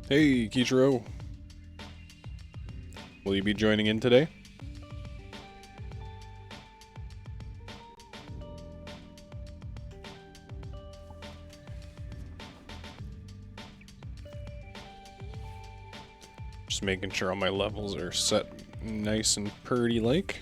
Hey, Kichiro. Will you be joining in today? Just making sure all my levels are set nice and purty like.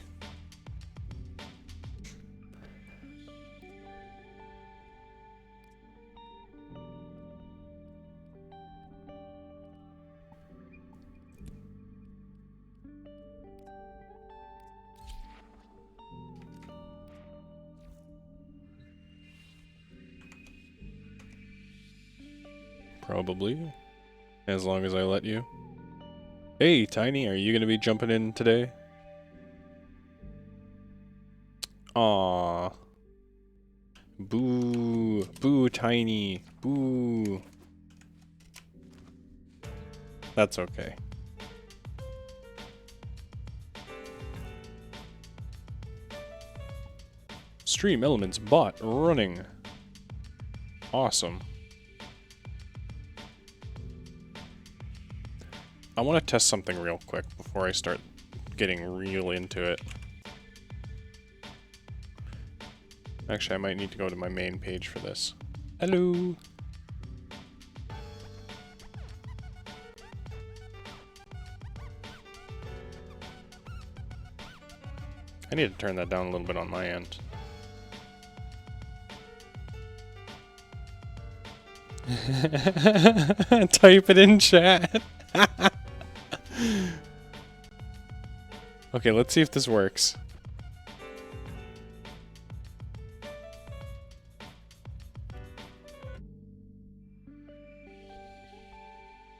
Probably. As long as I let you. Hey, Tiny, are you gonna be jumping in today? Aww. Boo. Boo, Tiny. Boo. That's okay. Stream Elements bot running. Awesome. I want to test something real quick before I start getting real into it. Actually, I might need to go to my main page for this. Hello! I need to turn that down a little bit on my end. Type it in chat. Okay, let's see if this works.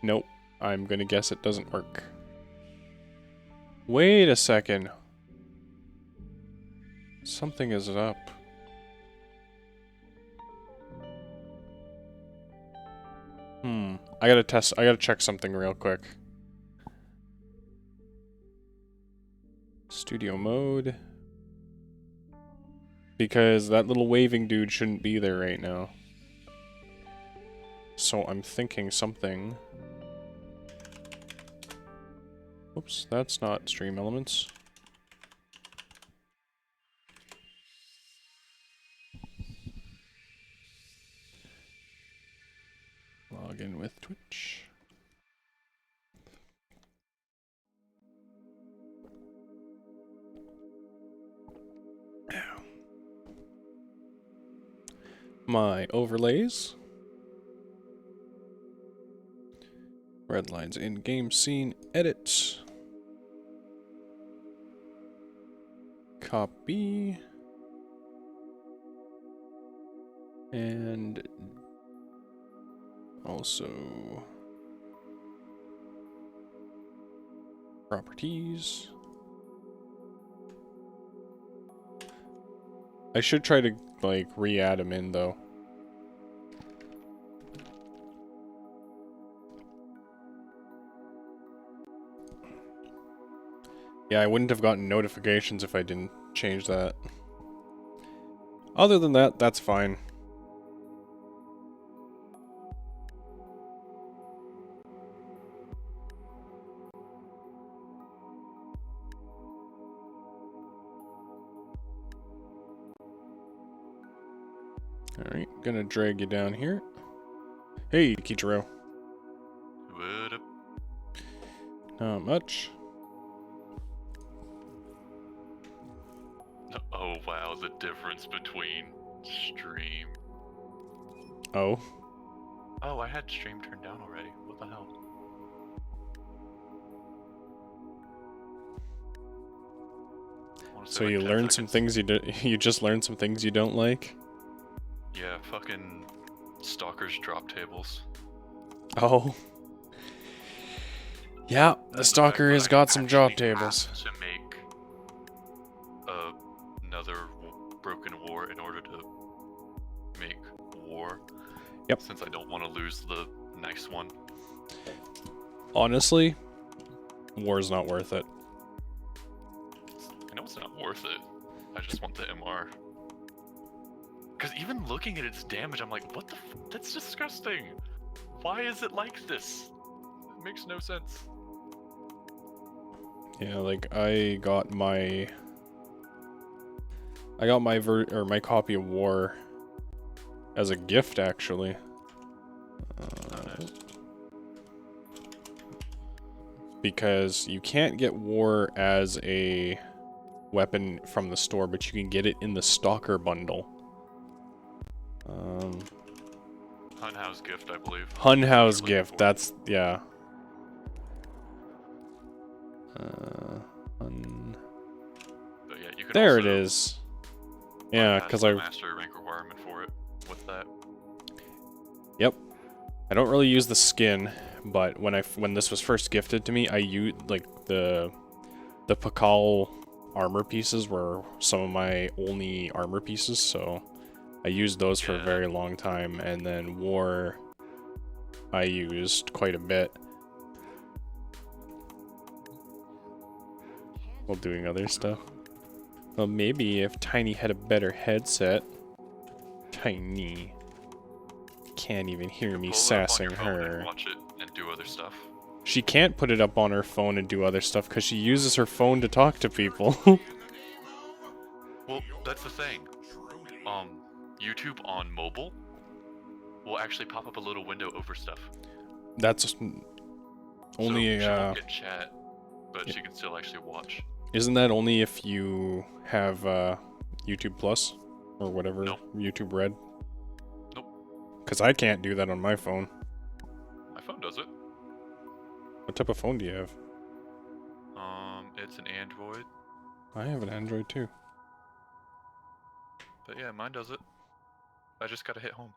Nope. I'm gonna guess it doesn't work. Wait a second. Something is up. I gotta check something real quick. Studio mode. Because that little waving dude shouldn't be there right now. So I'm thinking something. Oops, that's not Stream Elements. Log in with Twitch. My overlays. Red lines in game scene edit. Copy. And also properties. I should try to like re-add them in though. Yeah, I wouldn't have gotten notifications if I didn't change that. Other than that, that's fine. Alright, gonna drag you down here. Hey, Kichiro. What up? Not much. Oh wow, the difference between stream. Oh. Oh, I had stream turned down already. What the hell? So you learned some things you just learned some things you don't like? Yeah, fucking stalkers drop tables. Oh. Yeah, the stalker has got some drop tables. To make another broken war in order to make war. Yep. Since I don't want to lose the nice one. Honestly, war's not worth it. I know it's not worth it. I just want the MR. Because even looking at its damage, I'm like, what the f— that's disgusting. Why is it like this? makes no sense. Yeah, like I got my my copy of War as a gift actually. Nice. Because you can't get War as a weapon from the store, but you can get it in the Stalker bundle. Hunhouse gift, I believe. Hunhouse gift, that's, yeah. But yeah, you can There also it is. Yeah, because I... mastery rank requirement for it with that. Yep. I don't really use the skin, but when this was first gifted to me, I used, like, the Pakal armor pieces were some of my only armor pieces, so I used those for a very long time, and then War I used quite a bit while doing other stuff. Well, maybe if Tiny had a better headset. Tiny can't even hear me sassing her. And watch it and do other stuff. She can't put it up on her phone and do other stuff because she uses her phone to talk to people. Well, that's the thing. YouTube on mobile will actually pop up a little window over stuff. That's only so she won't get chat, but she can still actually watch. Isn't that only if you have YouTube Plus or whatever? Nope. YouTube Red? Nope. Because I can't do that on my phone. My phone does it. What type of phone do you have? It's an Android. I have an Android too. But yeah, mine does it. I just gotta hit home.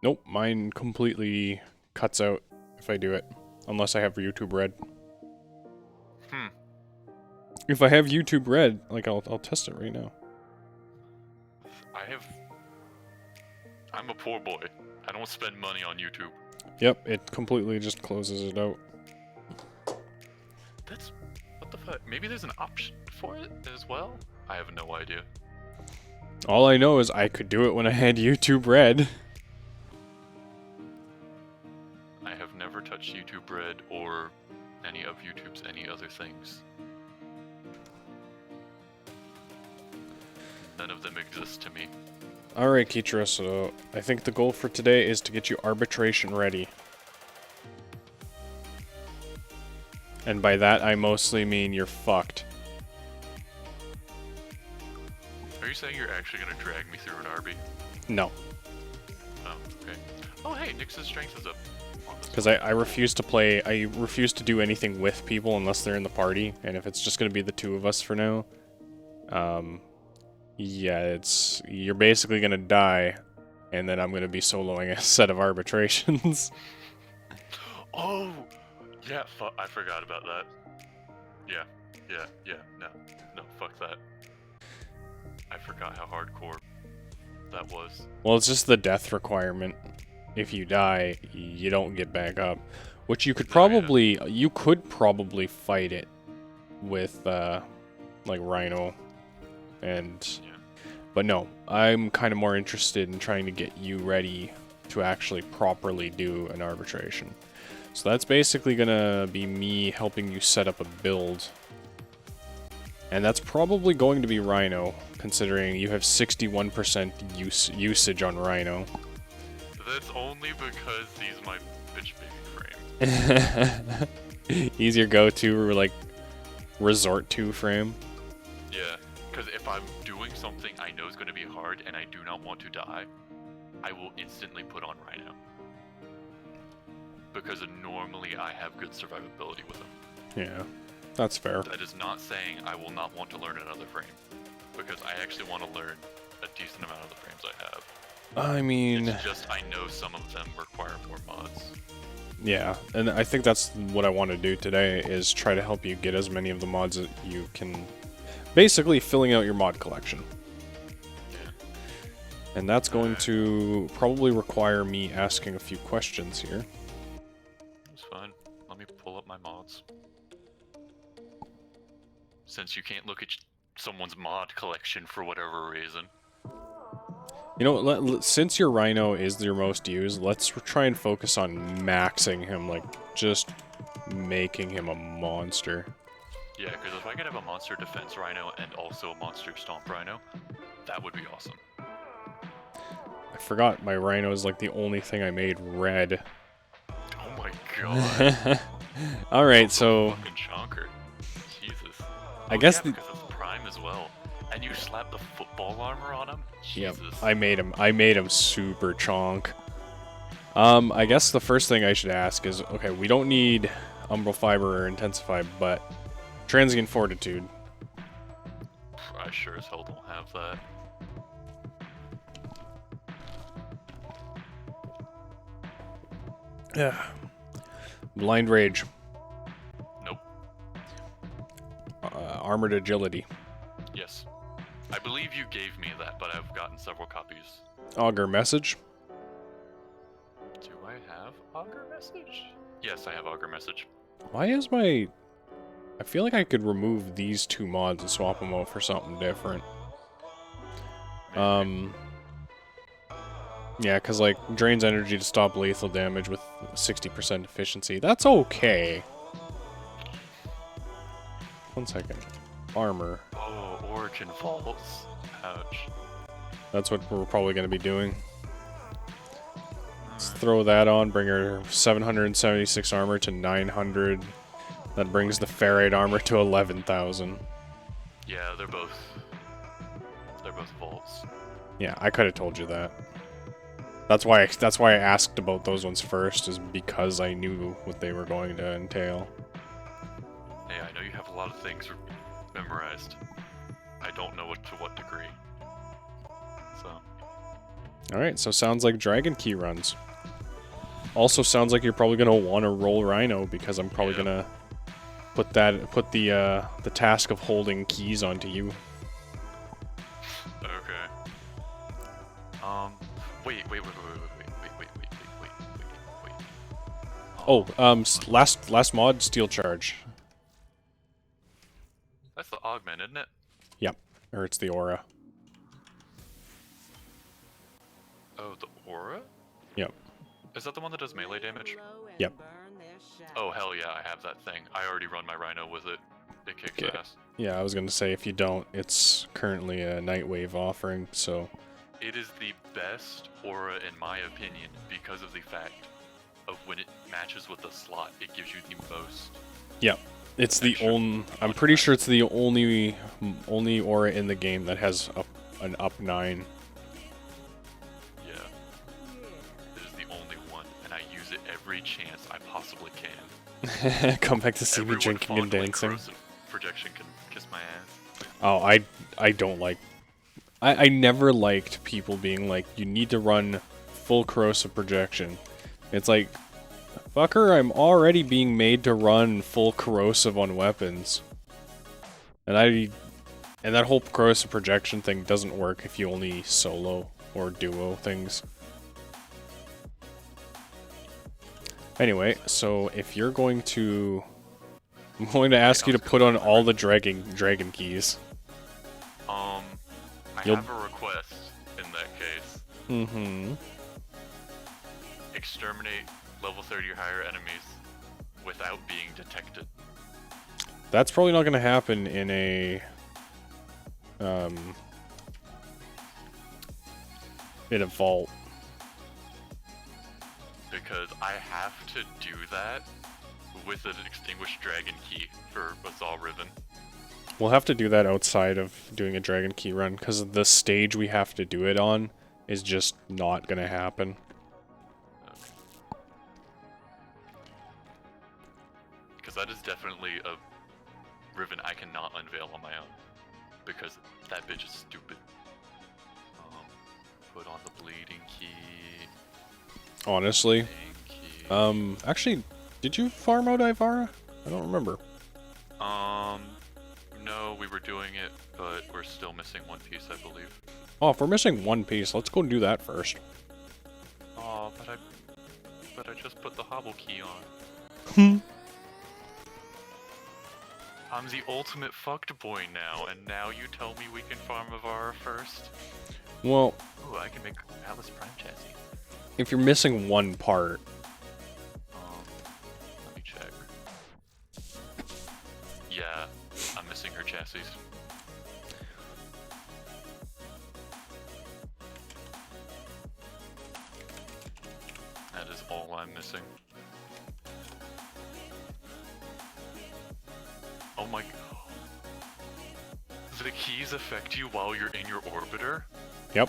Nope, mine completely cuts out if I do it. Unless I have YouTube Red. If I have YouTube Red, like I'll test it right now. I'm a poor boy. I don't spend money on YouTube. Yep, it completely just closes it out. That's... what the fuck? Maybe there's an option for it as well? I have no idea. All I know is I could do it when I had YouTube Red. I have never touched YouTube Red or any of YouTube's any other things. None of them exist to me. Alright, Keitra, so I think the goal for today is to get you arbitration ready. And by that, I mostly mean you're fucked. Are you saying you're actually gonna drag me through an RB? No. Oh, okay. Oh, hey, Nyx's strength is up. Because I refuse to play, I refuse to do anything with people unless they're in the party, and if it's just going to be the two of us for now, yeah, you're basically going to die, and then I'm going to be soloing a set of arbitrations. Oh! Yeah, I forgot about that. Yeah, no, fuck that. I forgot how hardcore that was. Well, it's just the death requirement. If you die, you don't get back up. Which you could probably, you could probably fight it with, like, Rhino. And, but no, I'm kind of more interested in trying to get you ready to actually properly do an arbitration. So that's basically gonna be me helping you set up a build. And that's probably going to be Rhino, considering you have 61% usage on Rhino. That's only because he's my bitch baby frame. He's your go-to, like, resort to frame. Yeah, because if I'm doing something I know is going to be hard and I do not want to die, I will instantly put on Rhino. Because normally I have good survivability with him. Yeah, that's fair. That is not saying I will not want to learn another frame. Because I actually want to learn a decent amount of the frames I have. I mean... It's just I know some of them require more mods. Yeah, and I think that's what I want to do today, is try to help you get as many of the mods that you can... Basically, filling out your mod collection. Yeah. And that's going to probably require me asking a few questions here. It's fine. Let me pull up my mods. Since you can't look at someone's mod collection for whatever reason. You know, since your Rhino is your most used, let's try and focus on maxing him, like, just making him a monster. Yeah, because if I could have a monster defense rhino and also a monster stomp rhino, that would be awesome. I forgot my Rhino is, like, the only thing I made red. Oh my god. Alright, Also so... fucking chonker. Jesus. I guess yeah, because it's prime as well. And you slap the football armor on him? Yep, Jesus. I made him super chonk. I guess the first thing I should ask is, okay, we don't need Umbral Fiber or Intensify, but Transient Fortitude. I sure as hell don't have that. Yeah. Blind Rage. Nope. Armored Agility. Yes. I believe you gave me that, but I've gotten several copies. Augur Message. Do I have Augur Message? Yes, I have Augur Message. Why is my... I feel like I could remove these two mods and swap them out for something different. Maybe. Yeah, because, like, drains energy to stop lethal damage with 60% efficiency. That's okay. 1 second. Armor. Oh, Origin Vaults. Ouch. That's what we're probably going to be doing. Let's throw that on, bring her 776 armor to 900. That brings the ferrite armor to 11,000. Yeah, they're both vaults. Yeah, I could have told you that. That's why I asked about those ones first, is because I knew what they were going to entail. Hey, I know you have a lot of things memorized. I don't know to what degree. So. Alright, so sounds like Dragon Key runs. Also sounds like you're probably gonna want to roll Rhino, because I'm probably gonna put the task of holding keys onto you. Okay. Wait. Oh, last mod, Steel Charge. That's the augment, isn't it? Yep, or it's the aura. Oh, the aura? Yep. Is that the one that does melee damage? Yep. Oh, hell yeah, I have that thing. I already run my Rhino with it. It kicks Okay. ass. Yeah, I was gonna say, if you don't, it's currently a Nightwave offering, so... It is the best aura in my opinion because of the fact of when it matches with the slot, it gives you the most. Yep. It's the only... I'm pretty sure it's the only aura in the game that has an up 9. Yeah. It is the only one, and I use it every chance I possibly can. Come back to see me Everyone drinking and fondling dancing. corrosive projection can kiss my ass. Oh, I don't like... I never liked people being like, you need to run full corrosive projection. It's like, fucker, I'm already being made to run full corrosive on weapons. And that whole corrosive projection thing doesn't work if you only solo or duo things. Anyway, so if you're going to... I'm going to ask you to put on all the dragon keys. I have a request in that case. Mm-hmm. Exterminate level 30 or higher enemies without being detected. That's probably not going to happen in a... in a vault. Because I have to do that with an extinguished dragon key for Bazaar Riven. We'll have to do that outside of doing a Dragon Key run, because the stage we have to do it on is just not going to happen. Because that is definitely a Riven I cannot unveil on my own. Because that bitch is stupid. Put on the bleeding key. Honestly. Key. Actually, did you farm out Ivara? I don't remember. No, we were doing it, but we're still missing one piece, I believe. Oh, if we're missing one piece, let's go do that first. Oh, but I just put the hobble key on. I'm the ultimate fucked boy now, and now you tell me we can farm Ivara first? Well, Ooh, I can make Atlas Prime chassis. If you're missing one part. Let me check. Yeah, I'm missing her chassis. That is all I'm missing. Oh my... The keys affect you while you're in your orbiter? Yep.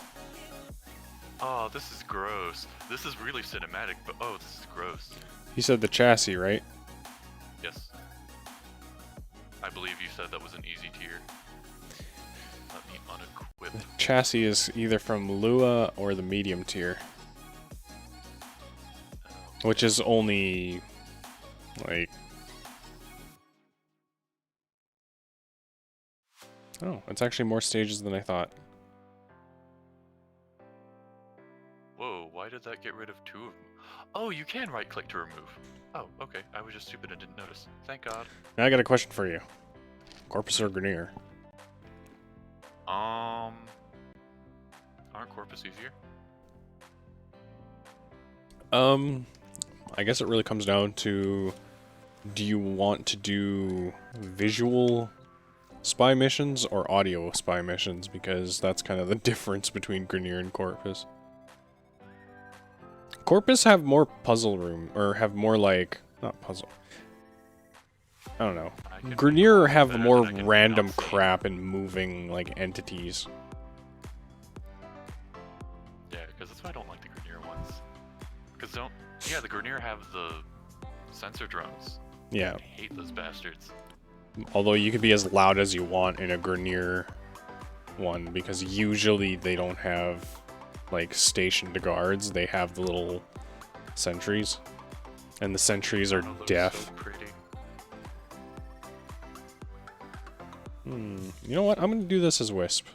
Oh, this is gross. This is really cinematic, but oh, this is gross. You said the chassis, right? Yes. I believe you said that was an easy tier. Let me unequip. The chassis is either from Lua or the medium tier. Which is only... like... Oh, it's actually more stages than I thought. Whoa, why did that get rid of 2 of them? Oh, you can right-click to remove. Oh, okay. I was just stupid and didn't notice. Thank God. Now I got a question for you. Corpus or Grenier? Aren't Corpus easier? I guess it really comes down to, do you want to do visual spy missions or audio spy missions? Because that's kind of the difference between Grenier and Corpus. Corpus have more puzzle room, or have more like, not puzzle. I don't know. Grenier have more random crap and moving like entities. Yeah, because that's why I don't like the Grenier ones. Because yeah, the Grenier have the sensor drones. Yeah. I hate those bastards. Although you can be as loud as you want in a Grenier one, because usually they don't have like stationed guards, they have the little sentries. And the sentries are deaf. So pretty. You know what? I'm gonna do this as Wisp.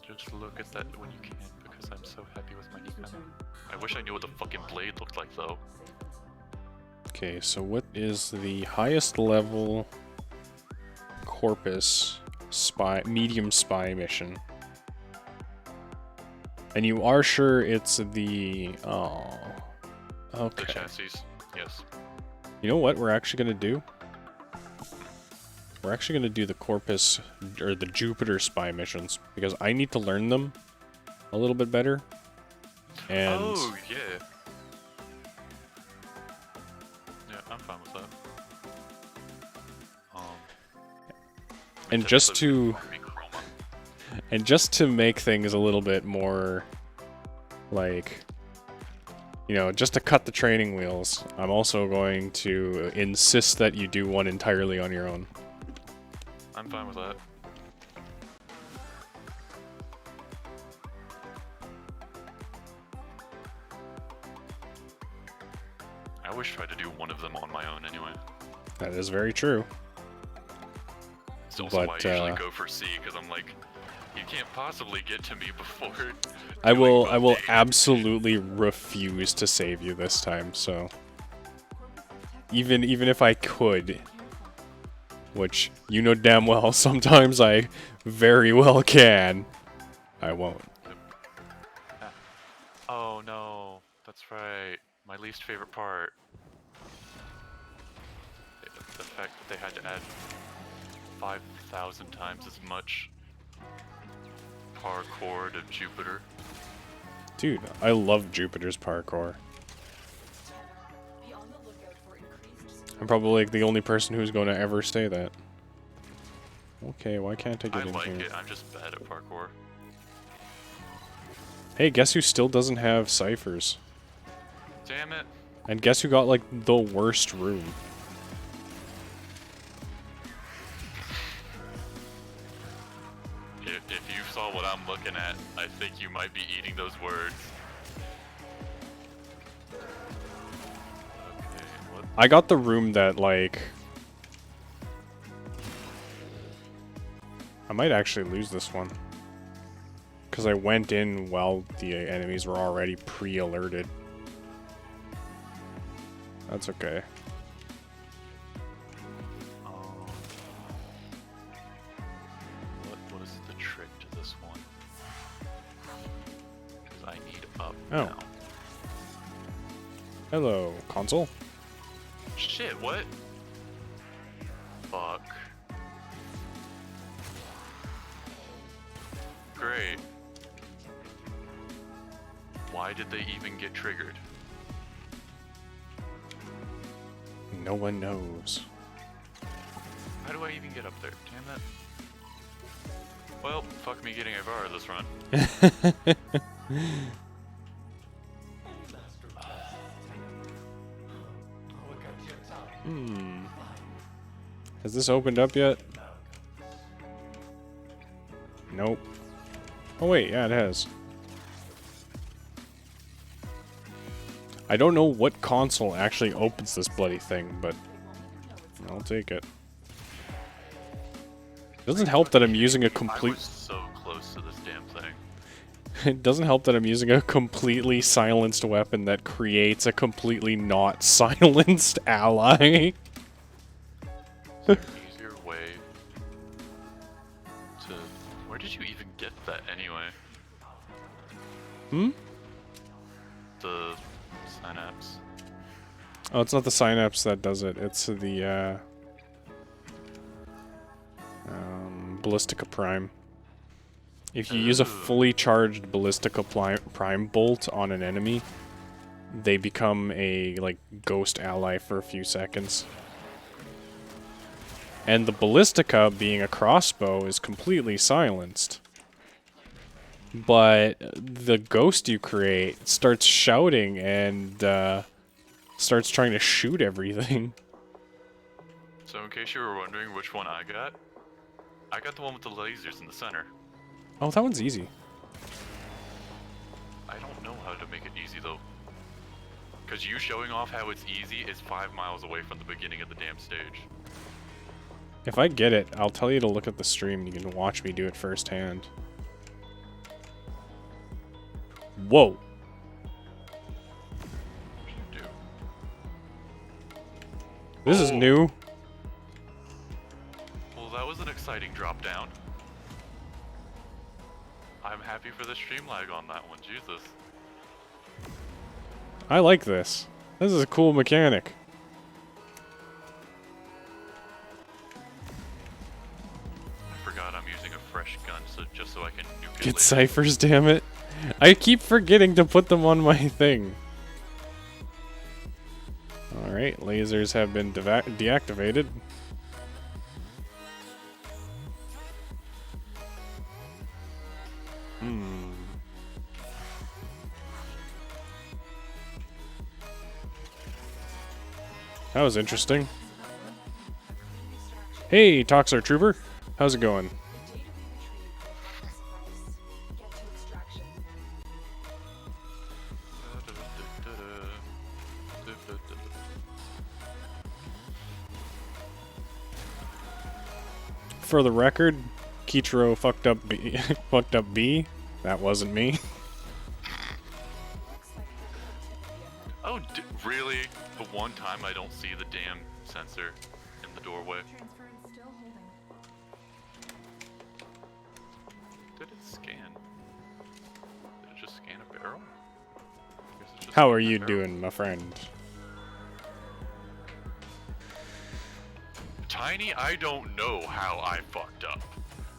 Just look at that when you can, because I'm so happy with my Nikon. I wish I knew what the fucking blade looked like, though. Okay, so what is the highest level Corpus spy, medium spy mission? And you are sure it's the... oh... okay. The chassis, yes. You know what we're actually gonna do? We're actually gonna do the Corpus, or the Jupiter spy missions, because I need to learn them a little bit better. And oh, yeah. Yeah, I'm fine with that. and just to make things a little bit more, like, you know, just to cut the training wheels, I'm also going to insist that you do one entirely on your own. I'm fine with that. I always try to do one of them on my own anyway. That is very true. It's also why I usually go for C, because I'm like, you can't possibly get to me before. I will absolutely refuse to save you this time, so even if I could, which you know damn well sometimes I very well can, I won't. Oh no, that's right. My least favorite part. The fact that they had to add 5,000 times as much parkour to Jupiter. Dude, I love Jupiter's parkour. I'm probably like the only person who's going to ever say that. Okay, why can't I get in like here? it, I'm just bad at parkour. Hey, guess who still doesn't have ciphers? Damn it. And guess who got like the worst room? If you saw what I'm looking at, I think you might be eating those words. Okay, what? I got the room that, like... I might actually lose this one. Because I went in while the enemies were already pre-alerted. That's okay. up Oh. now. Hello, console. Shit, what? Fuck. Great. Why did they even get triggered? No one knows. How do I even get up there? Damn it. Well, fuck me getting a bar this run. Has this opened up yet? Nope. Oh wait, yeah, it has. I don't know what console actually opens this bloody thing, but I'll take it. It doesn't help that I'm using a I complete... was so close to this damn thing. It doesn't help that I'm using a completely silenced weapon that creates a completely not silenced ally. Is there an easier way to... Where did you even get that anyway? Hmm? The synapse. Oh, it's not the synapse that does it. It's the, Ballistica Prime. If you use a fully charged Ballistica Prime bolt on an enemy, they become a, like, ghost ally for a few seconds. And the Ballistica, being a crossbow, is completely silenced. But the ghost you create starts shouting and, starts trying to shoot everything. So in case you were wondering which one I got the one with the lasers in the center. Oh, that one's easy. I don't know how to make it easy though. Because you showing off how it's easy is 5 miles away from the beginning of the damn stage. If I get it, I'll tell you to look at the stream and you can watch me do it firsthand. Whoa! Dude. This is new. Well, that was an exciting drop down. I'm happy for the stream lag on that one, Jesus. I like this. This is a cool mechanic. I forgot I'm using a fresh gun just so I can nuke it Get later. ciphers, damn it. I keep forgetting to put them on my thing. Alright, lasers have been deactivated. That was interesting. Hey, Toxar Trooper. How's it going? For the record, Kichiro fucked up B. Fucked up B. That wasn't me. Oh, really? The one time I don't see the damn sensor in the doorway. Did it scan? Did it just scan a barrel? I guess it just How scanned are a you barrel. doing, my friend? Tiny, I don't know how I fucked up.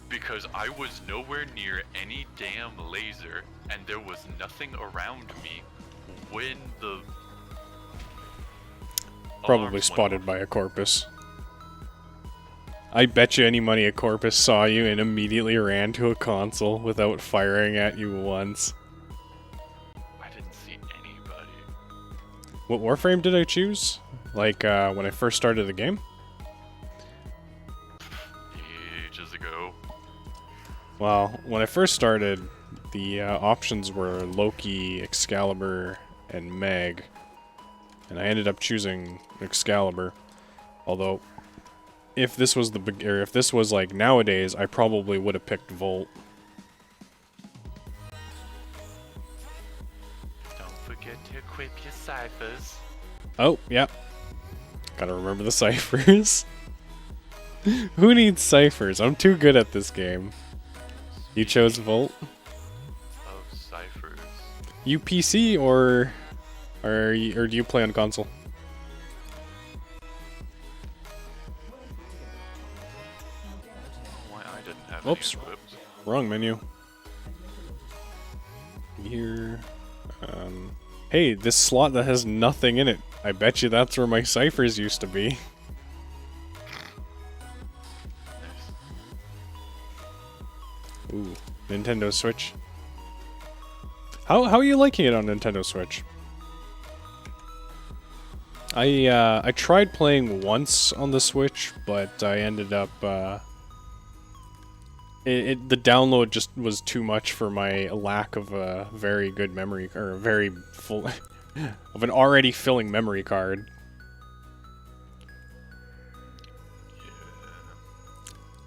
Because I was nowhere near any damn laser, and there was nothing around me when the... Probably alarms went spotted off. by a corpus. I bet you any money a corpus saw you and immediately ran to a console without firing at you once. I didn't see anybody. What Warframe did I choose? Like, when I first started the game? Ages ago. Well, when I first started, the options were Loki, Excalibur, and Meg. And I ended up choosing Excalibur. Although, if this was if this was like nowadays, I probably would have picked Volt. Don't forget to equip your ciphers. Oh, yep. Gotta remember the ciphers. Who needs ciphers? I'm too good at this game. You chose Volt? Of ciphers. You PC or do you play on console? Why I didn't have Oops. any equipped. Wrong menu. Here. Hey, this slot that has nothing in it. I bet you that's where my ciphers used to be. Ooh, Nintendo Switch. How are you liking it on Nintendo Switch? I tried playing once on the Switch, but I ended up the download just was too much for my lack of a very good memory, or a very full of an already filling memory card.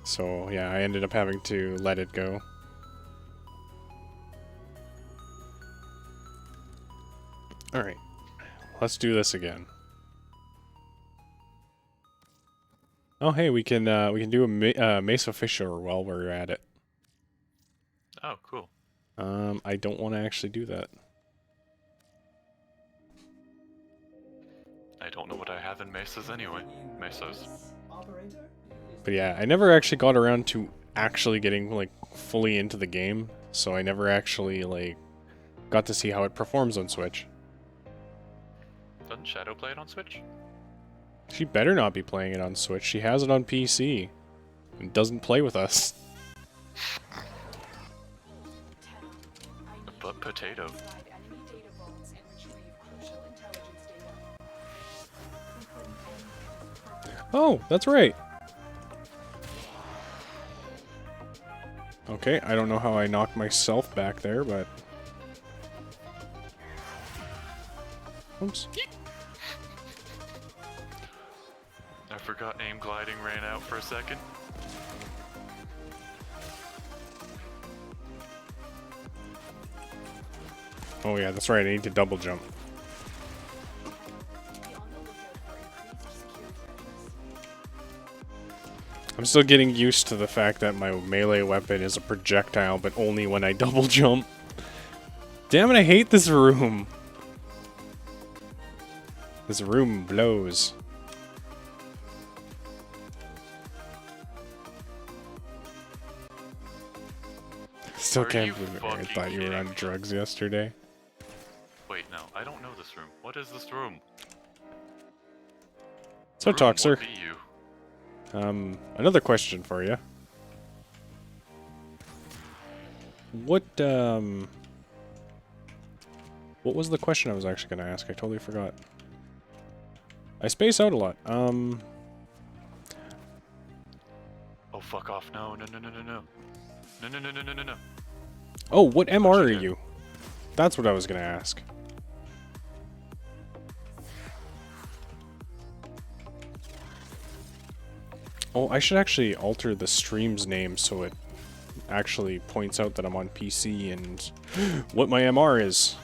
So yeah, I ended up having to let it go. All right, let's do this again. Oh hey, we can do a Mesa Fisher while we're at it. Oh, cool. I don't want to actually do that. I don't know what I have in mesas anyway. Mesas. But yeah, I never actually got around to actually getting like fully into the game, so I never actually like got to see how it performs on Switch. Doesn't Shadow play it on Switch? She better not be playing it on Switch. She has it on PC and doesn't play with us. But potato. Oh, that's right. Okay, I don't know how I knocked myself back there, but... Oops. I forgot aim gliding ran out for a second. Oh yeah, that's right, I need to double jump. I'm still getting used to the fact that my melee weapon is a projectile, but only when I double jump. Damn it, I hate this room! This room blows. Still can't believe it. I thought you were on drugs yesterday. Wait, no, I don't know this room. What is this room? So talk, sir. What be you? Another question for you. What was the question I was actually going to ask? I totally forgot. I space out a lot. Oh, fuck off. No, no, no, no, no, no. No, no, no, no, no, no, no. Oh, what MR are you? That's what I was going to ask. Oh, I should actually alter the stream's name so it actually points out that I'm on PC and what my MR is.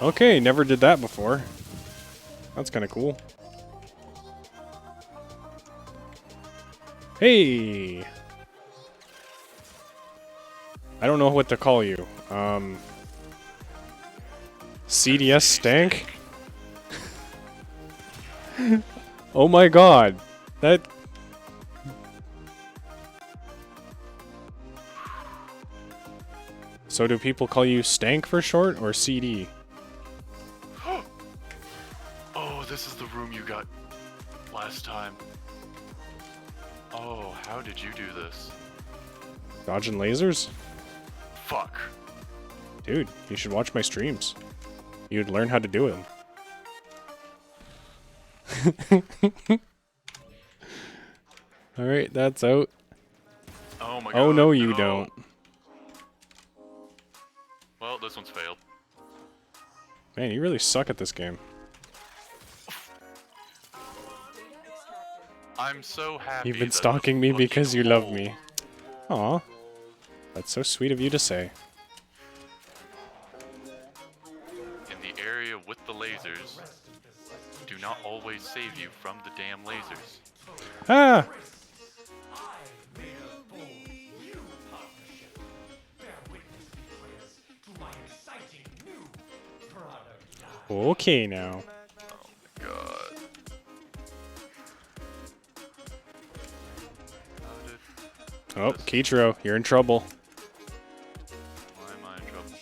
Okay, never did that before. That's kind of cool. Hey! I don't know what to call you. CDS stank? Oh my god. That... So do people call you stank for short, or CD? Oh, this is the room you got last time. Oh, how did you do this? Dodging lasers? Fuck. Dude, you should watch my streams. You'd learn how to do them. Alright, that's out. Oh my god. Oh no, you don't. Well, this one's failed. Man, you really suck at this game. I'm so happy. You've been that stalking me this because you fucking love hole- me. Aw. That's so sweet of you to say. In the area with the lasers, do not always save you from the damn lasers. Ah! Okay now. God. How did Oh, Kitro, you're in trouble. why am I in trouble?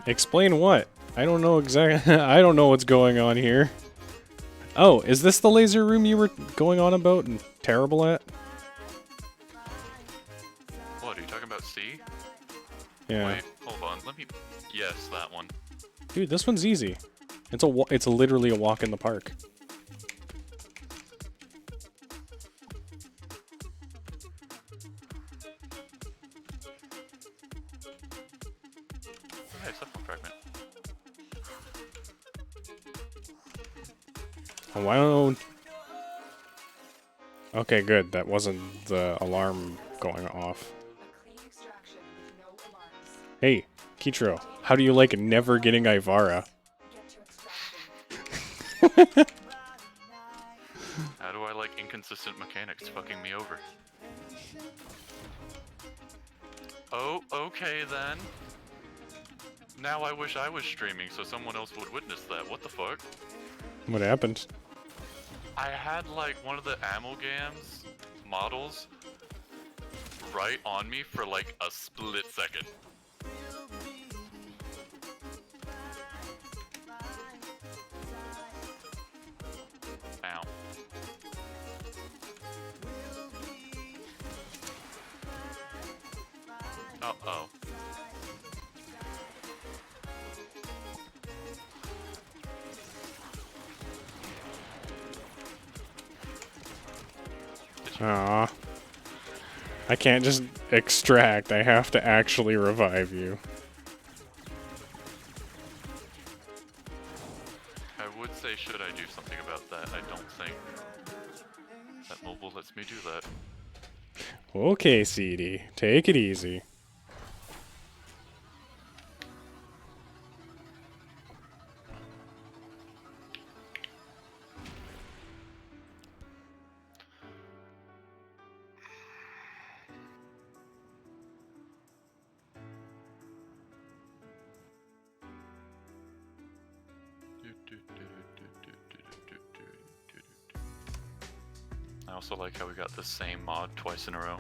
Explain what? I don't know exactly. I don't know what's going on here. Oh, is this the laser room you were going on about and terrible at? What, are you talking about C? Yeah. Wait, hold on, let me... Yes, that one. Dude, this one's easy. It's literally a walk in the park. Okay, subphone fragment. Oh, I don't... Okay, good. That wasn't the alarm going off. Hey, Kitro, how do you like never getting Ivara? How do I like inconsistent mechanics fucking me over? Oh, okay then. Now I wish I was streaming so someone else would witness that. What the fuck? What happened? I had like one of the amalgams models right on me for like a split second. Ow. Uh-oh. Aw. I can't just extract, I have to actually revive you. I would say should I do something about that. I don't think that mobile lets me do that. Okay, CD, take it easy. I also like how we got the same mod twice in a row.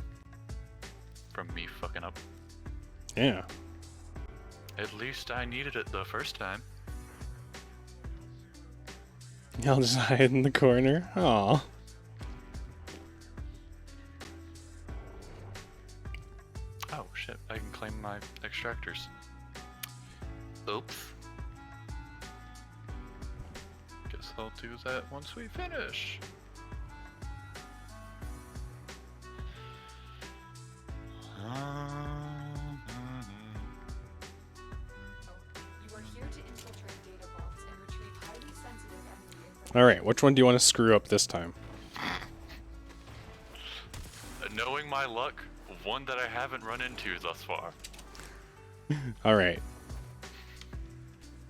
From me fucking up. Yeah. At least I needed it the first time. I'll just hide in the corner. Aw. Oh shit, I can claim my extractors. Oops. Guess I'll do that once we finish. Alright, which one do you want to screw up this time? Knowing my luck, one that I haven't run into thus far. Alright.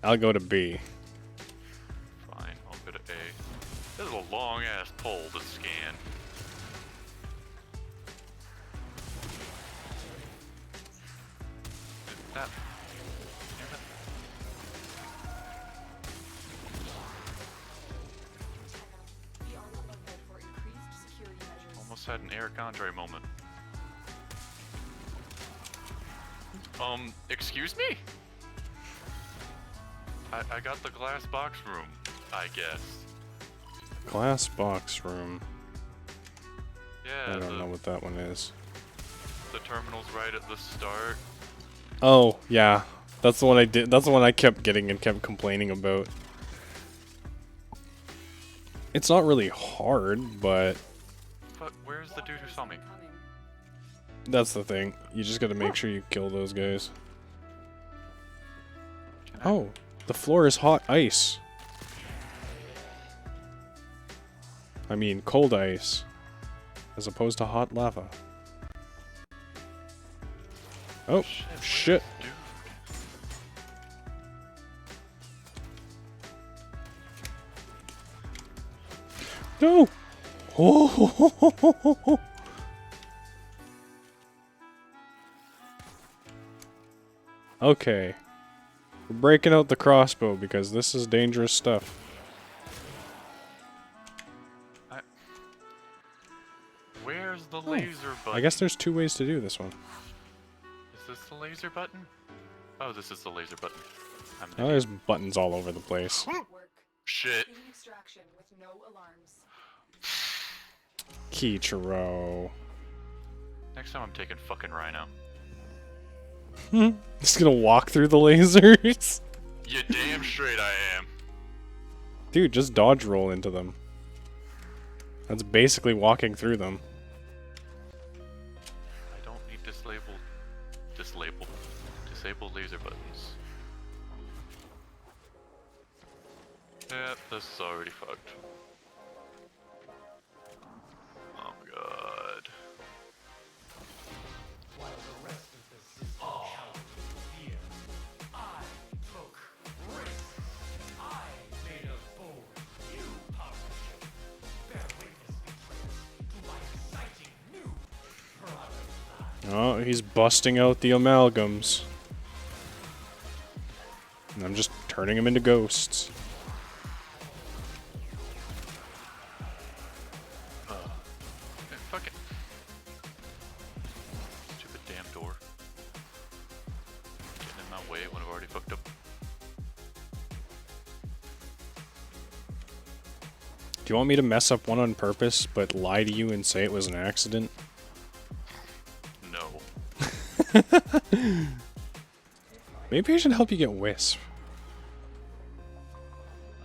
I'll go to B. Fine, I'll go to A. This is a long ass pole to scan. That. Damn it. Almost had an Eric Andre moment. Excuse me? I got the glass box room, I guess. Glass box room. Yeah, I don't know what that one is. the terminal's right at the start. Oh, yeah. That's the one I did. That's the one I kept getting and kept complaining about. It's not really hard, but But where's the dude who saw me? that's the thing. You just gotta make sure you kill those guys. Oh, the floor is hot ice. I mean, cold ice. As opposed to hot lava. Oh, shit. Dude. go! Oh! Okay. We're breaking out the crossbow because this is dangerous stuff. Where's the laser button? I guess there's 2 ways to do this one. Is this the laser button? Oh, this is the laser button. Oh, there's buttons all over the place. Shit. Extraction with no alarms. Kichiro. Next time I'm taking fucking Rhino. Just gonna walk through the lasers. You damn straight I am. Dude, just dodge roll into them. That's basically walking through them. I don't need disable laser buttons. Yeah, this is already fucked. Oh god. While the rest of the system cowered in fear, I took risks. I made a bold, new partnership. Bear witness, betrayers, to my exciting new product line. Oh, he's busting out the amalgams. And I'm just turning them into ghosts. Fuck it. Stupid damn door. Getting in my way when I've already fucked up. Do you want me to mess up one on purpose, but lie to you and say it was an accident? No. Maybe I should help you get Wisp.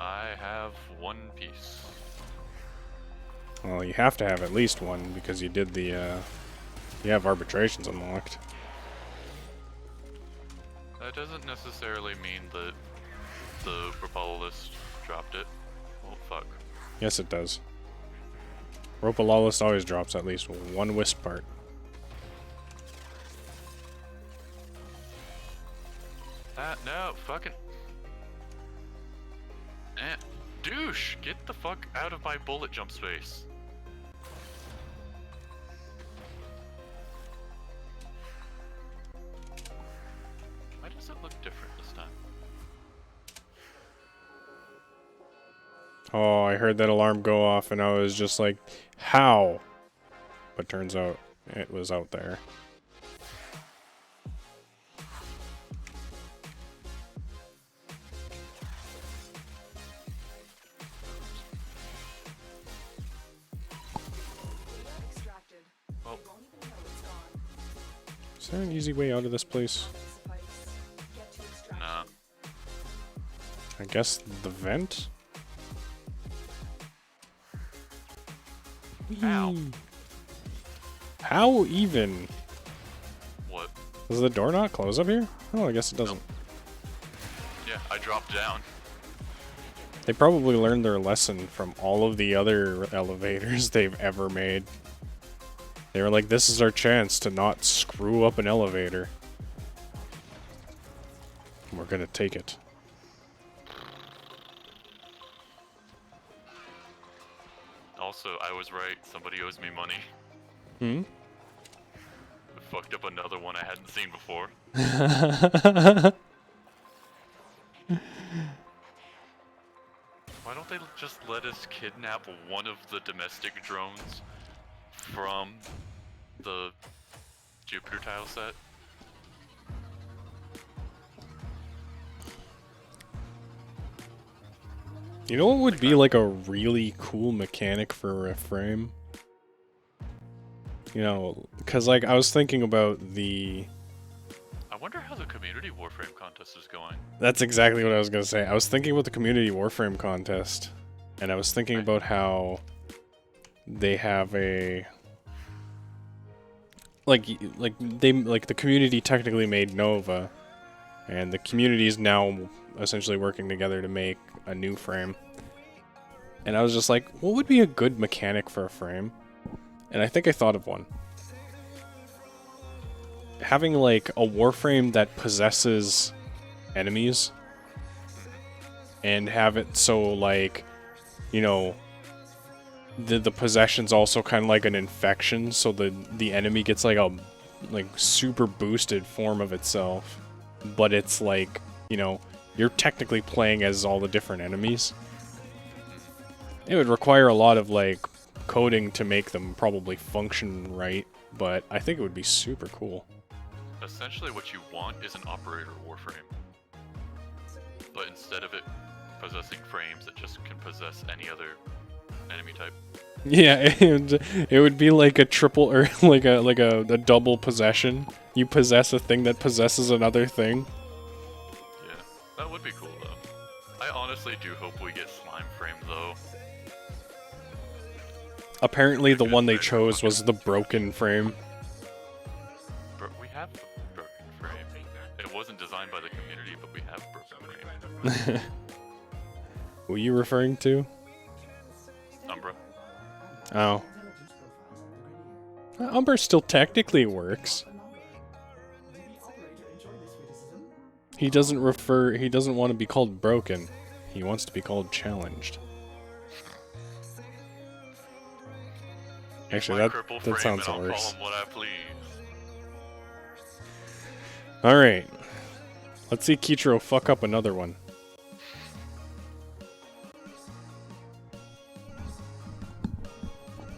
I have one piece. Well, you have to have at least one because you did the, you have arbitrations unlocked. That doesn't necessarily mean that the Rapalist dropped it. Oh fuck. Yes, it does. Ropa Lawless always drops at least one Wisp part. No, fucking. Douche! Get the fuck out of my bullet jump space. Why does it look different this time? Oh, I heard that alarm go off and I was just like, how? But turns out it was out there. Extracted. Well, You won't even know it's gone. Is there an easy way out of this place? Suffice. Get to extraction. nah. I guess the vent? Ow. How even? What? Does the door not close up here? Oh, I guess it doesn't. Yeah, I dropped down. They probably learned their lesson from all of the other elevators they've ever made. They were like, this is our chance to not screw up an elevator. We're gonna take it. Also, I was right. Somebody owes me money. Hmm? I fucked up another one I hadn't seen before. Why don't they just let us kidnap one of the domestic drones from the Jupiter tile set? You know what would be like a really cool mechanic for a frame? You know, because like I was thinking about the... I wonder how the community Warframe contest is going. That's exactly what I was going to say. I was thinking about the community Warframe contest. And I was thinking about how they have a... Like the community technically made Nova. And the community is now essentially working together to make a new frame. And I was just like, what would be a good mechanic for a frame? And I think I thought of one. Having like a Warframe that possesses enemies. And have it so like, you know, the possession's also kind of like an infection, so the enemy gets like a super boosted form of itself, but it's like, you know, you're technically playing as all the different enemies. It would require a lot of like coding to make them probably function right, but I think it would be super cool. Essentially what you want is an operator Warframe. But instead of it possessing frames, it just can possess any other enemy type. Yeah, and it would be like a triple or like a double possession. You possess a thing that possesses another thing. Yeah, that would be cool though. I honestly do hope we get slime frame though. Apparently the Good one they frame, chose fucking- was the broken frame. We have the broken frame. It wasn't designed by the community, but we have broken frame. Who are you referring to? Umbra. Oh. Umber still technically works. He doesn't want to be called broken. He wants to be called challenged. Actually, My that cripple that frame sounds and I'll worse. call him what I please. Alright. Let's see Kichiro fuck up another one.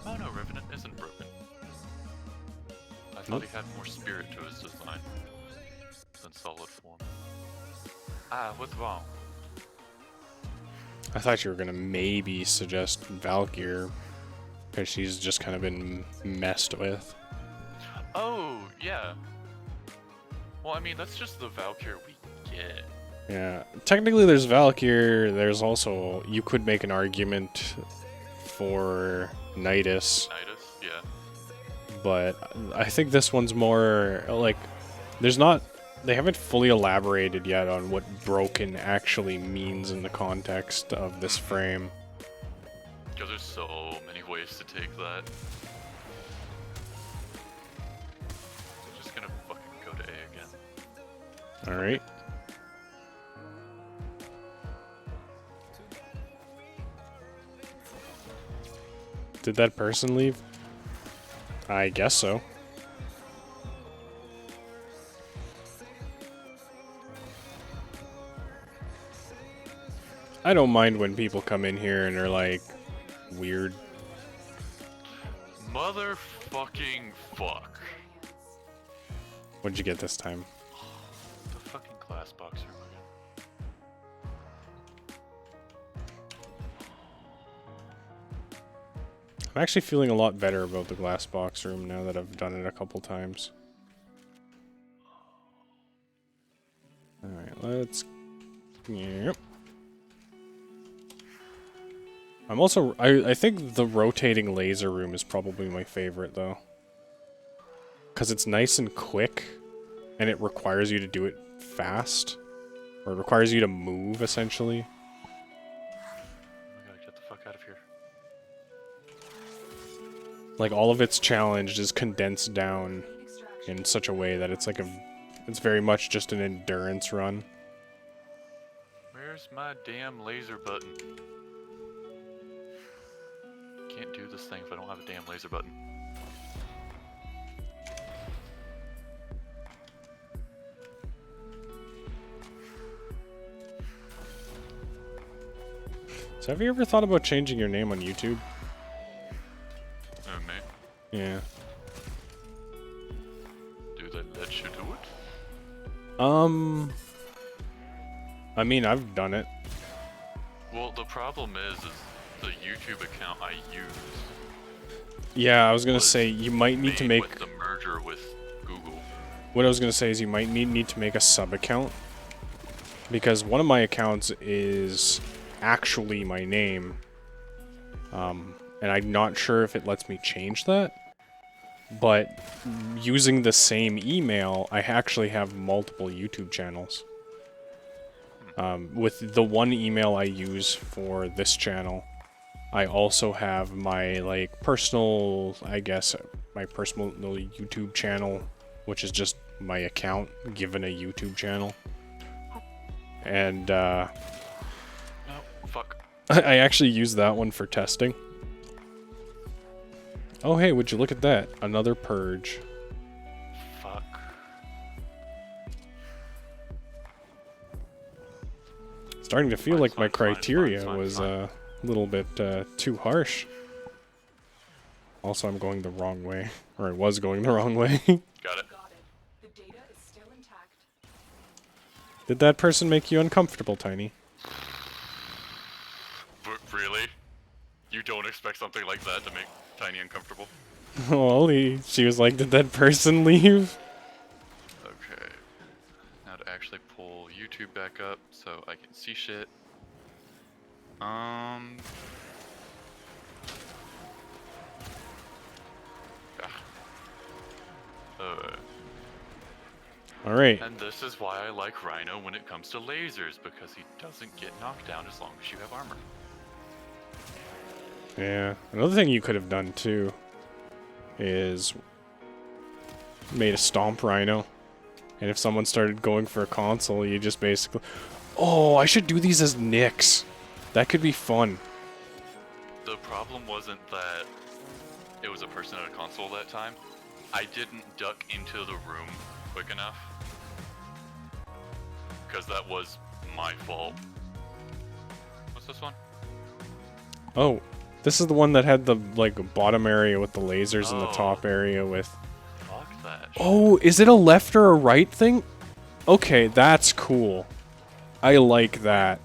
Oh no, Revenant isn't broken. I thought he had more spirit to his design than solid form. Ah, what's wrong? I thought you were gonna maybe suggest Valkyr, because she's just kind of been messed with. Oh, yeah. Well, I mean, that's just the Valkyr we get. Yeah, technically there's Valkyr, there's also, you could make an argument for Nidus, Nidus, yeah. but I think this one's more, like, they haven't fully elaborated yet on what broken actually means in the context of this frame. Because there's so many ways to take that. I'm just gonna fucking go to A again. Alright. Did that person leave? I guess so. I don't mind when people come in here and are like, weird. Motherfucking fuck. What'd you get this time? The fucking glass box room again. I'm actually feeling a lot better about the glass box room now that I've done it a couple times. Alright, let's... Yep. I'm also... I think the rotating laser room is probably my favorite, though. Because it's nice and quick, and it requires you to do it fast. Or it requires you to move, essentially. I gotta get the fuck out of here. Like, all of its challenge is condensed down in such a way that it's like it's very much just an endurance run. Where's my damn laser button? Can't do this thing if I don't have a damn laser button. So have you ever thought about changing your name on YouTube? Oh, me? Yeah. Do they let you do it? I mean, I've done it. Well, the problem is the YouTube account I use Yeah, I was gonna was say you might need to made make... with the merger with Google. What I was gonna say is you might need to make a sub account. Because one of my accounts is actually my name. And I'm not sure if it lets me change that. But using the same email, I actually have multiple YouTube channels. With the one email I use for this channel, I also have my, like, personal, I guess, my personal YouTube channel, which is just my account given a YouTube channel. And, Oh, fuck. I actually use that one for testing. Oh, hey, would you look at that? Another purge. Fuck. Starting to feel Fine, like my fine, fine, criteria fine, was fine. a little bit too harsh. Also, I'm going the wrong way. Or I was going the wrong way. Got it. Got it. The data is still intact. Did that person make you uncomfortable, Tiny? Really? You don't expect something like that to make Tiny uncomfortable? Well, she was like, did that person leave? Okay. Now to actually pull YouTube back up so I can see shit. Ah. Alright. And this is why I like Rhino when it comes to lasers, because he doesn't get knocked down as long as you have armor. Yeah. Another thing you could have done, too, is made a stomp Rhino. And if someone started going for a console, you just basically... Oh, I should do these as Nicks. That could be fun. The problem wasn't that it was a person at a console that time. I didn't duck into the room quick enough. Because that was my fault. What's this one? Oh, this is the one that had the, like, bottom area with the lasers and the Oh. top area with... Fuck that. Oh, is it a left or a right thing? Okay, that's cool. I like that.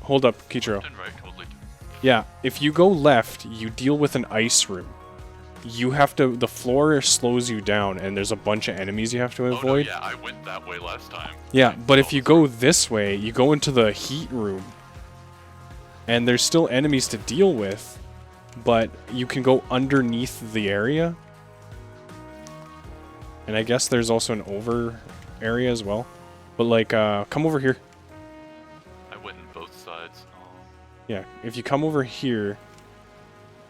Hold up, Kichiro. Left and right, totally. Yeah, if you go left, you deal with an ice room. You have to... The floor slows you down, and there's a bunch of enemies you have to Oh no, avoid. yeah, I went that way last time. Yeah, but if Oh, you go this way, you go into the heat room. And there's still enemies to deal with, but you can go underneath the area. And I guess there's also an over area as well. But like, come over here. I went in both sides. Oh. Yeah, if you come over here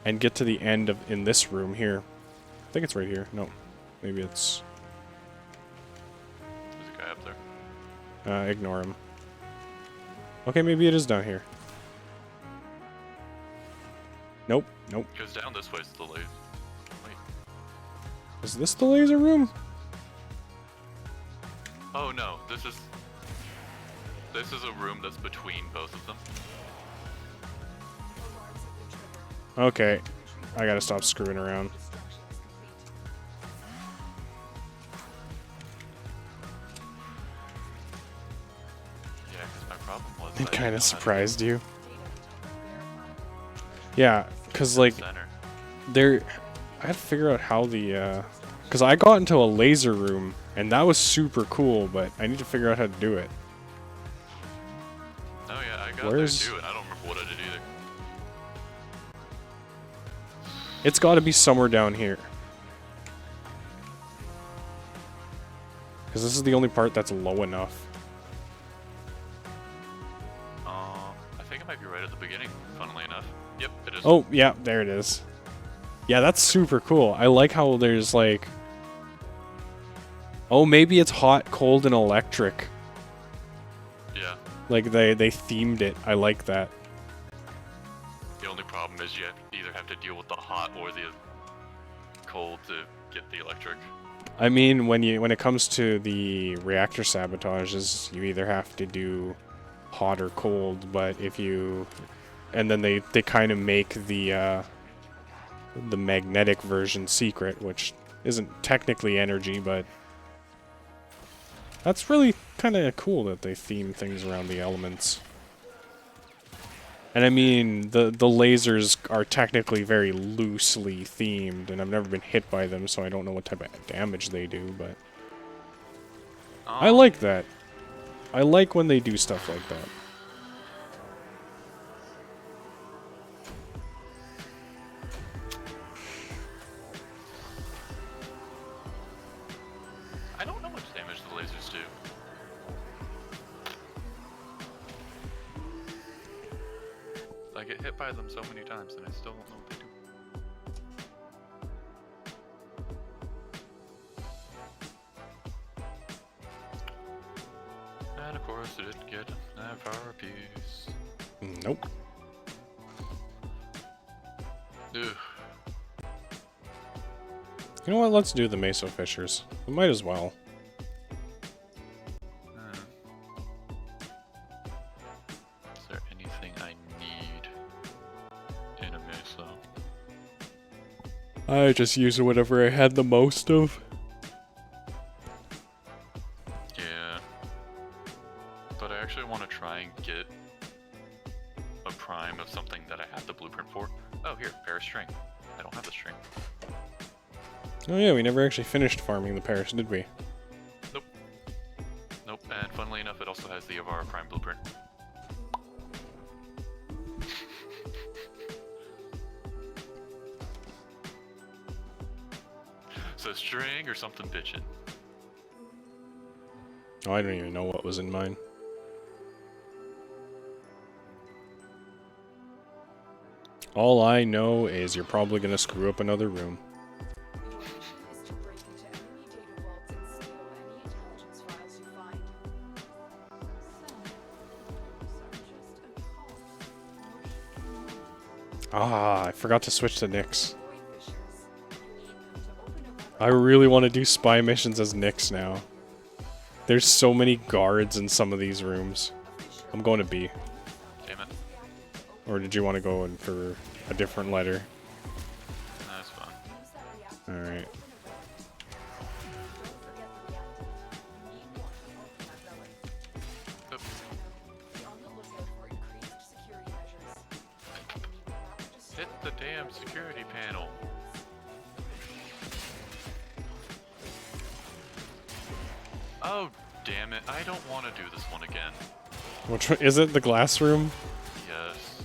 and get to the end of in this room here. I think it's right here. No, maybe it's... There's a guy up there. ignore him. Okay, maybe it is down here. Nope, nope. Goes down this way, it's the laser. Wait. Is this the laser room? Oh no, this is a room that's between both of them. Alarms have been triggered. Okay, I gotta stop screwing around. Destruction is complete. Yeah, because my problem was It kind of surprised. surprised you. Data verified. Yeah, cause like Center. there, I had to figure out how the cause I got into a laser room and that was super cool, but I need to figure out how to do it. Oh yeah, I got Where's- there too, and I don't remember what I did either. It's got to be somewhere down here. Cause this is the only part that's low enough. I think it might be right at the beginning, funnily enough. Yep, it is. Oh, yeah, there it is. Yeah, that's super cool. I like how there's like... Oh, maybe it's hot, cold, and electric. Yeah. Like, they themed it. I like that. The only problem is you either have to deal with the hot or the cold to get the electric. I mean, when it comes to the reactor sabotages, you either have to do hot or cold, but if you... And then they kind of make the magnetic version secret, which isn't technically energy, but that's really kind of cool that they theme things around the elements. And I mean, the lasers are technically very loosely themed, and I've never been hit by them, so I don't know what type of damage they do, but I like that. I like when they do stuff like that. I don't know much damage the lasers do. I get hit by them so many times and I still don't know what they do. And of course it didn't get that far a piece. Nope. Ugh. You know what? Let's do the Meso Fishers. We might as well. Is there anything I need in a Meso? I just used whatever I had the most of. Yeah. But I actually want to try and get a prime of something that I have the blueprint for. Oh, here, pair of string. I don't have the string. Oh yeah, we never actually finished farming the Paris, did we? Nope. Nope, and funnily enough, it also has the Avara prime blueprint. So string or something bitchin'. Oh, I don't even know what was in mine. All I know is you're probably gonna screw up another room. Your mission is to break into enemy data vaults and steal any intelligence files you find. Ah, I forgot to switch to Nyx. Void fishers. You need them to open a weapon. I really want to do spy missions as Nyx now. There's so many guards in some of these rooms. I'm going to B. Damn it. Or did you want to go in for a different letter? That's fine. Use that reactor to Alright. open a weapon. Don't forget the reactor. You need more to open that relic. Yep. Be on the lookout for increased security measures. You need the rapid destroy Hit the damn security panel. Oh, damn it. I don't want to do this one again. Which one, is it the glass room? Yes.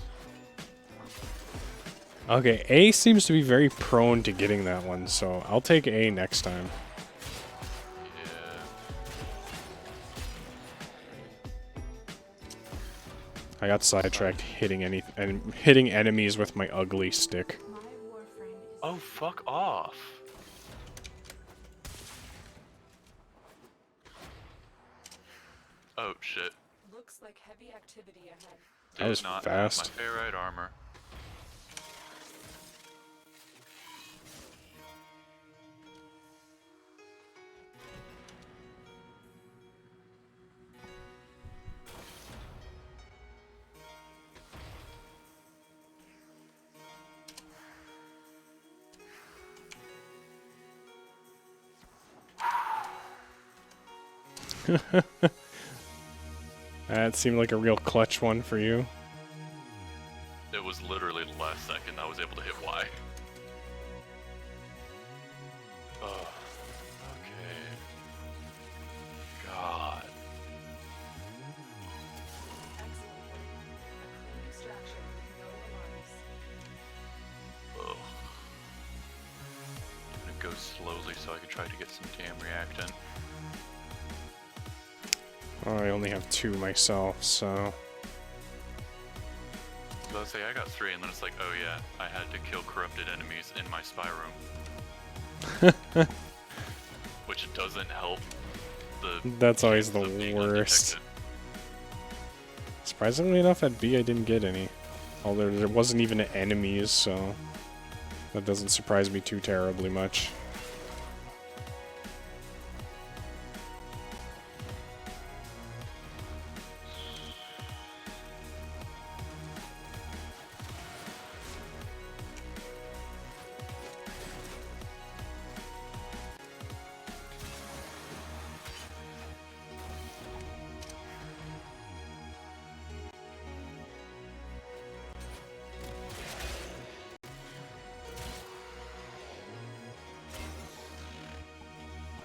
Okay, A seems to be very prone to getting that one, so I'll take A next time. Yeah. I got sidetracked hitting enemies with my ugly stick. My Warframe is Oh, fuck off. Oh, shit. looks like heavy activity ahead. That Did was not fast. have my ferrite armor. That seemed like a real clutch one for you. It was literally the last second I was able to hit Y. Ugh. Okay. God. Excellent work. A clean extraction with no alarms. Ugh. I'm gonna go slowly so I can try to get some damn reactant. Oh, I only have 2 myself, so... So let's say I got 3 and then it's like, oh yeah, I had to kill corrupted enemies in my spy room. Which doesn't help the... That's always the chances of being worst. undetected. Surprisingly enough, at B I didn't get any. Although there wasn't even enemies, so... That doesn't surprise me too terribly much.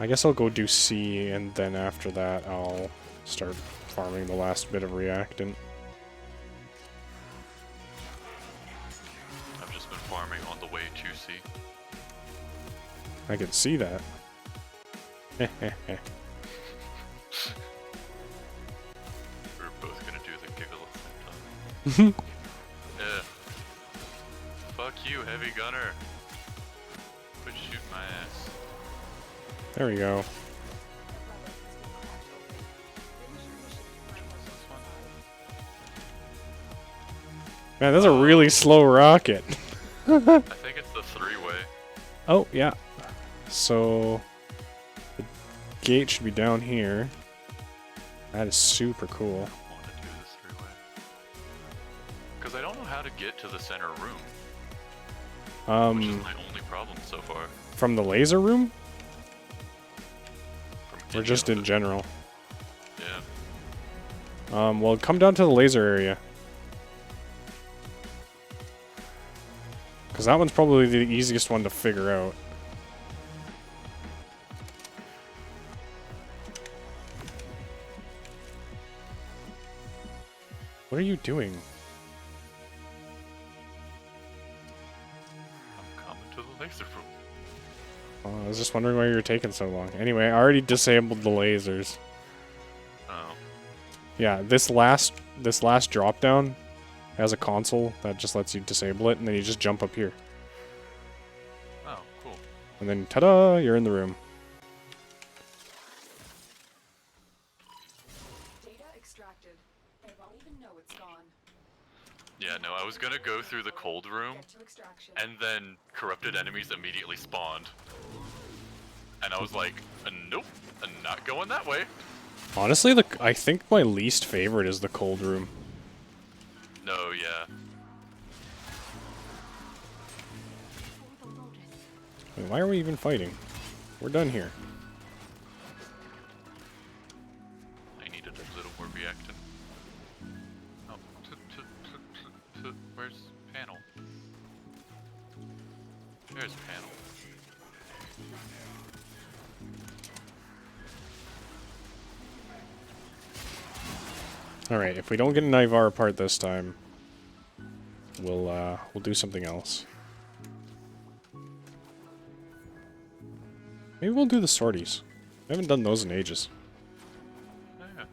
I guess I'll go do C, and then after that I'll start farming the last bit of reactant. I've just been farming on the way to C. I can see that. We're both gonna do the giggle at the same time. Yeah. Fuck you, heavy gunner. Quit shooting my ass. There we go. Man, that's a really slow rocket. I think it's the 3-way. Oh, yeah. so the gate should be down here. That is super cool. I want to do this three-way. Because I don't know how to get to the center room, which is my only problem so far. From the laser room? From Or any just of in it. general? Yeah. Well, come down to the laser area. Because that one's probably the easiest one to figure out. What are you doing? I'm coming to the laser room. Oh, I was just wondering why you were taking so long. Anyway, I already disabled the lasers. Oh. Yeah, this last drop down has a console that just lets you disable it, and then you just jump up here. Oh, cool. And then, ta-da, you're in the room. Data extracted. They won't even know it's gone. Yeah, no, I was gonna go through the cold room, Get to extraction. and then corrupted enemies immediately spawned. And I was like, nope, I'm not going that way. Honestly, I think my least favorite is the cold room. No, yeah. Wait, why are we even fighting? We're done here. I needed a little more reactant. Oh, where's panel? There's panel. Alright, if we don't get an Ivar apart this time, we'll do something else. Maybe we'll do the sorties. I haven't done those in ages. Oh, yeah.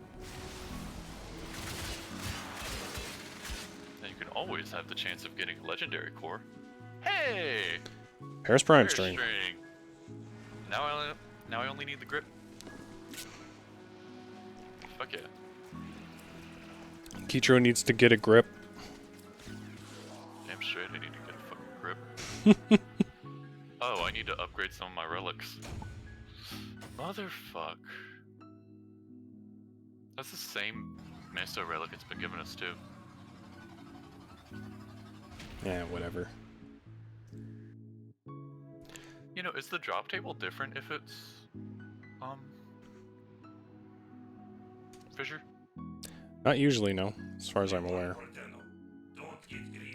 Then you can always have the chance of getting a legendary core. Hey! Paris Prime Bear string. Now I only need the grip. Fuck yeah. Kitro needs to get a grip. Damn straight, I need to get a fucking grip. Oh, I need to upgrade some of my relics. Motherfuck. That's the same Meso relic it's been giving us too. Yeah, whatever. You know, is the drop table different if it's Fissure? Not usually, no, as far as I'm aware.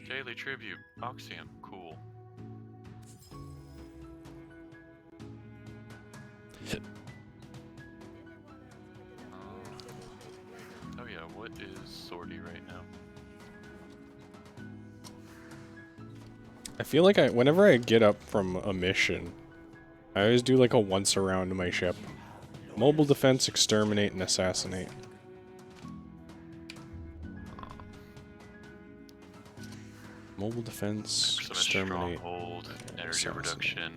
Daily tribute, Oxium, cool. Oh yeah, what is sortie right now? I feel like whenever I get up from a mission, I always do like a once around my ship. Mobile defense, exterminate, and assassinate. Mobile defense, Some exterminate. stronghold, energy assassinate. reduction,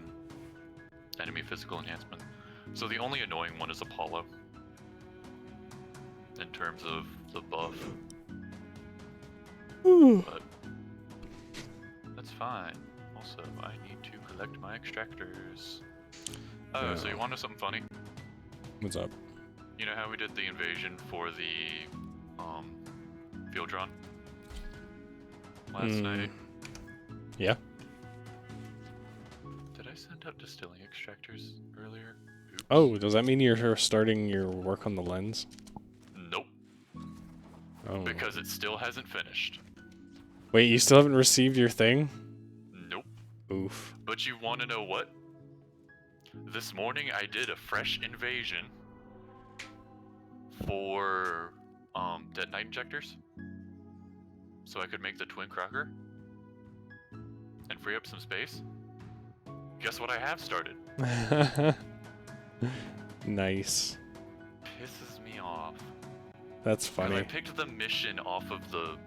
enemy physical enhancement. So the only annoying one is Apollo. In terms of the buff. But that's fine. Also, I need to collect my extractors. Oh, so Yeah. you want to know something funny? What's up? You know how we did the invasion for the field run last night? Yeah. Did I send out distilling extractors earlier? Oops. Oh, does that mean you're starting your work on the lens? Nope, Oh. because it still hasn't finished. Wait, you still haven't received your thing? Nope. Oof. But you want to know what? This morning I did a fresh invasion for detonite injectors, so I could make the twin crocker and free up some space. Guess what I have started? Nice. Pisses me off. That's 'Cause I funny. picked the mission off of the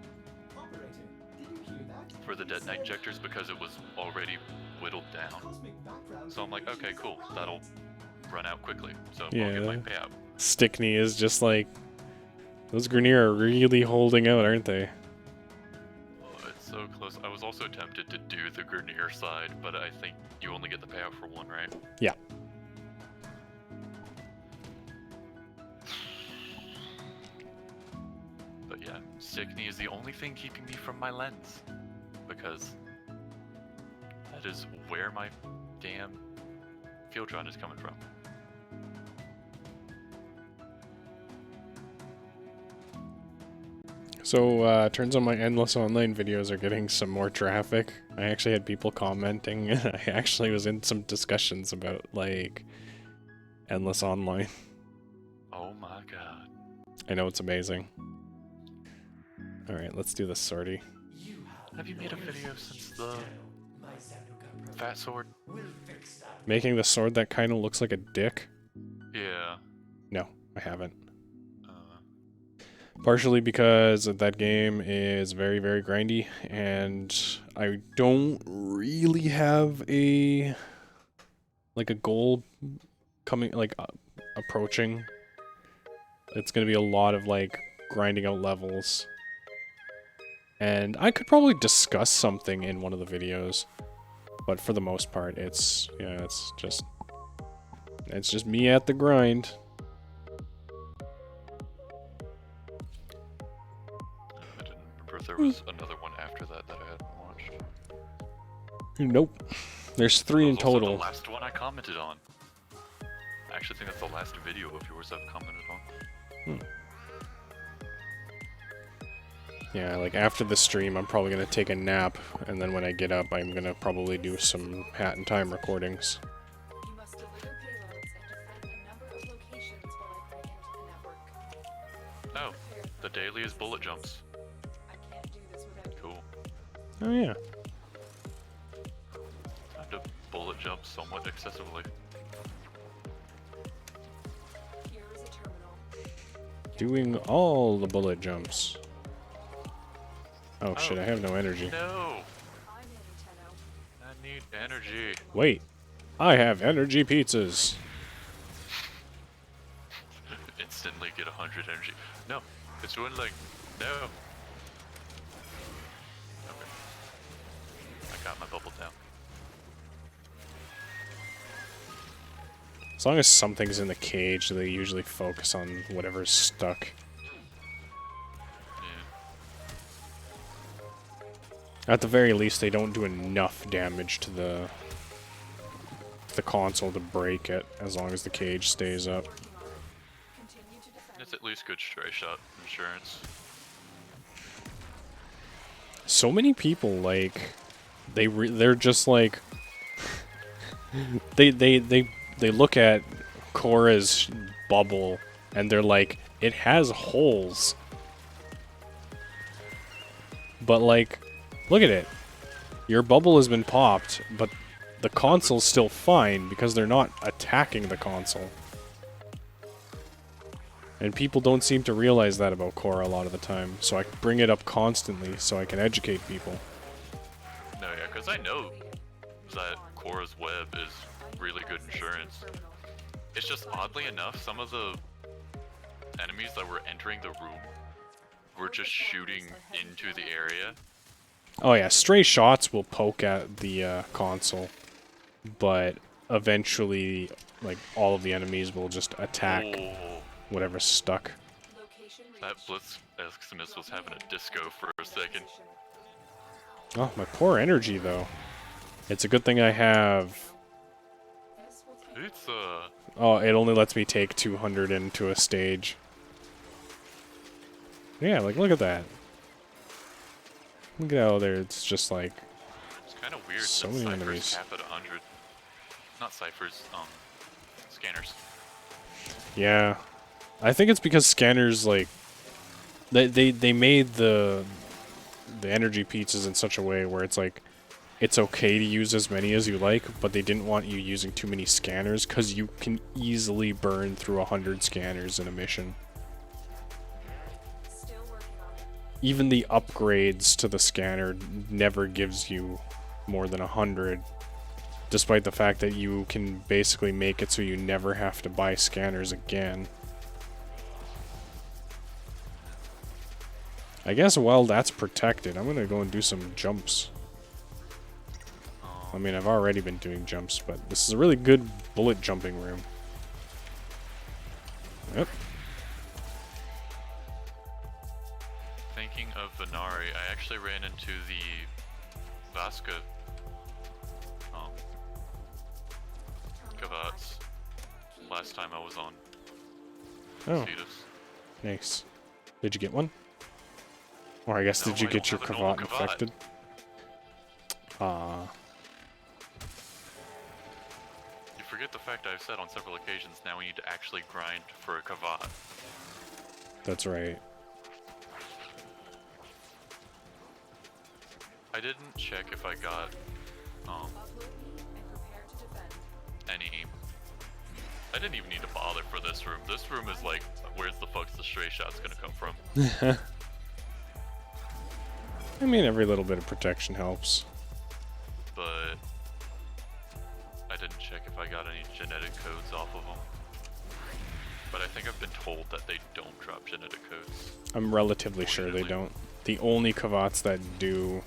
for the detonite injectors because it was already whittled down. So I'm like, okay, cool, that'll run out quickly, so I'll get my Yeah. payout. Stickney is just like, those Grenier are really holding out, aren't they? Oh, it's so close. I was also tempted to do the Grenier side, but I think you only get the payout for one, right? Yeah. Yeah, Stickney is the only thing keeping me from my lens. Because that is where my damn field run is coming from. So, turns out my endless online videos are getting some more traffic. I actually had people commenting, and I actually was in some discussions about, like, endless online. Oh my god. I know, it's amazing. Alright, let's do this sortie. Have you made a video since the fat sword? Making the sword that kind of looks like a dick? Yeah. No, I haven't. Uh, Partially because that game is very, very grindy, and I don't really have a goal coming, like, approaching. It's gonna be a lot of, like, grinding out levels. And I could probably discuss something in one of the videos, but for the most part, it's just me at the grind. I didn't remember if there was another one after that that I hadn't watched. Nope. There's 3 in That was also total. the last one I commented on. I actually think that's the last video of yours I've commented on. Yeah, like after the stream, I'm probably gonna take a nap, and then when I get up, I'm gonna probably do some Hat in Time recordings. You must deliver payloads and defend a number of locations while I break into the network. Oh, the daily is bullet jumps. I can't do this without you. Cool. Oh yeah. Time to bullet jump somewhat excessively. Here is a terminal. Doing all the bullet jumps. Oh shit, I have no energy. No! I'm in, Tenno. I need energy. Wait. I have energy pizzas. Instantly get 100 energy. No, it's dwindling. No. Okay. I got my bubble down. As long as something's in the cage, they usually focus on whatever's stuck. Yeah. At the very least, they don't do enough damage to the console to break it, as long as the cage stays up. Continue to defend. It's at least good stray shot insurance. So many people, like, they're just like they look at Korra's bubble and they're like, it has holes, but like, look at it, your bubble has been popped, but the console's still fine because they're not attacking the console. And people don't seem to realize that about Korra a lot of the time, so I bring it up constantly so I can educate people. No, yeah, because I know that Korra's web is really good insurance. It's just oddly enough, some of the enemies that were entering the room were just shooting into the area. Oh yeah, stray shots will poke at the console, but eventually, like, all of the enemies will just attack Oh, whatever's stuck. Location that reached. Blitz Eximus was having a disco for a second. Oh, my poor energy, though. It's a good thing I have... This will take It's, Oh, it only lets me take 200 into a stage. Yeah, like, look at that. Look at how there, it's just like... it's kind of weird So that many ciphers enemies. cap at 100. Not ciphers, scanners. Yeah. I think it's because scanners, like... They made the energy pizzas in such a way where it's like, it's okay to use as many as you like, but they didn't want you using too many scanners because you can easily burn through 100 scanners in a mission. still working on it. Even the upgrades to the scanner never gives you more than 100, despite the fact that you can basically make it so you never have to buy scanners again. I guess while that's protected, I'm gonna go and do some jumps. I mean, I've already been doing jumps, but this is a really good bullet jumping room. Yep. of Venari, I actually ran into the Vasca Kavats last time I was on Oh, Cetus. nice. Did you get one? Or I guess No, did you I get don't your have a normal Kavat Kavat. infected? Ah, You forget the fact I've said on several occasions now we need to actually grind for a Kavat. that's right. I didn't check if I got Upload me and prepare to defend. any. I didn't even need to bother for this room. This room is like, where's the fuck's the stray shots gonna come from? I mean, every little bit of protection helps. But I didn't check if I got any genetic codes off of them. But I think I've been told that they don't drop genetic codes. I'm relatively sure they don't. The only Kavats that do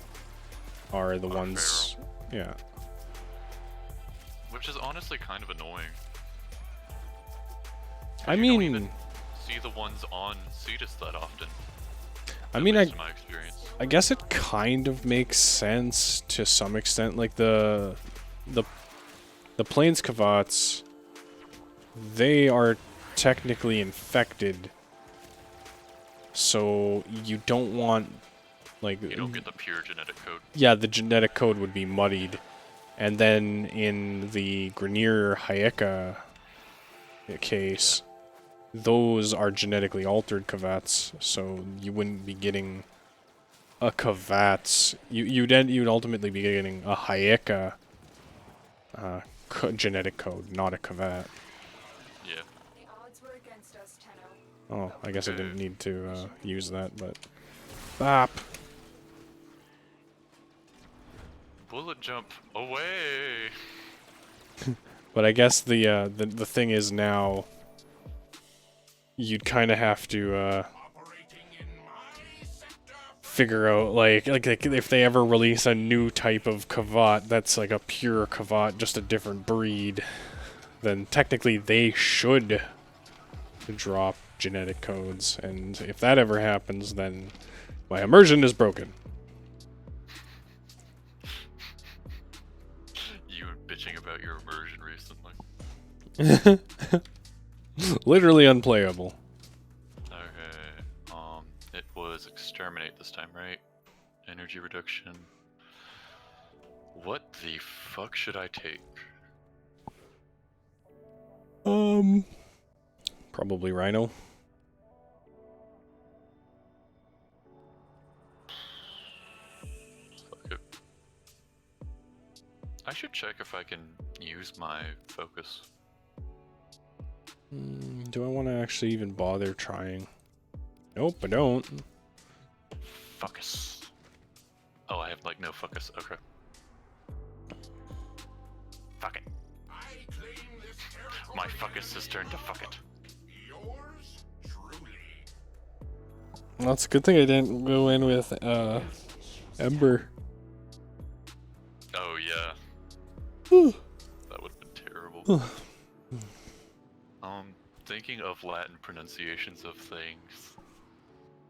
are the ones... Yeah. Which is honestly kind of annoying. I You don't mean... even see the ones on Cetus that often. I At mean, least in my experience. I guess it kind of makes sense to some extent. Like the Plains Kavats, they are technically infected, so you don't want like You don't get the pure genetic code. yeah, the genetic code would be muddied, and then in the Grenier Hayeka case, those are genetically altered Kavats, so you wouldn't be getting a Kavats. You'd ultimately be getting a Hayeka genetic code, not a Kavat. Yeah. The odds were against us, Tenno. Oh, I guess I didn't need to use that, but bop. Bullet jump away. But I guess the thing is now you'd kind of have to figure out like if they ever release a new type of Kavat that's like a pure Kavat, just a different breed, then technically they should drop genetic codes, and if that ever happens, then my immersion is broken. You were bitching about your immersion recently. Literally unplayable. Okay. It was exterminate this time, right? Energy reduction. What the fuck should I take? Probably Rhino. Fuck it. I should check if I can use my focus. Do I want to actually even bother trying? Nope, I don't. Focus. Oh, I have like no focus. Okay. Fuck it. My focus has turned to fuck it. Well, it's a good thing I didn't go in with Ember. Oh yeah. That would have been terrible. Thinking of Latin pronunciations of things.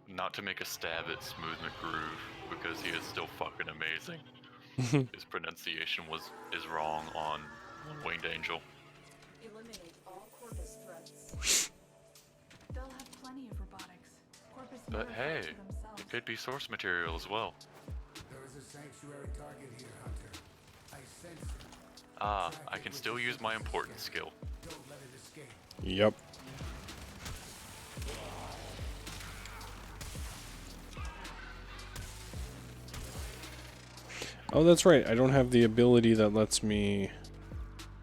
Not to make a stab at Smooth McGroove, because he is still fucking amazing. His pronunciation is wrong on Winged Angel. Eliminate all Corvus threats. They'll have plenty of robotics. Corvus But never hey, fights for themselves. it could be source material as well. There is a sanctuary target here, Hunter. I sense it. Ah, I can still use my importance skill. Don't let it escape. Yep. Oh, that's right. I don't have the ability that lets me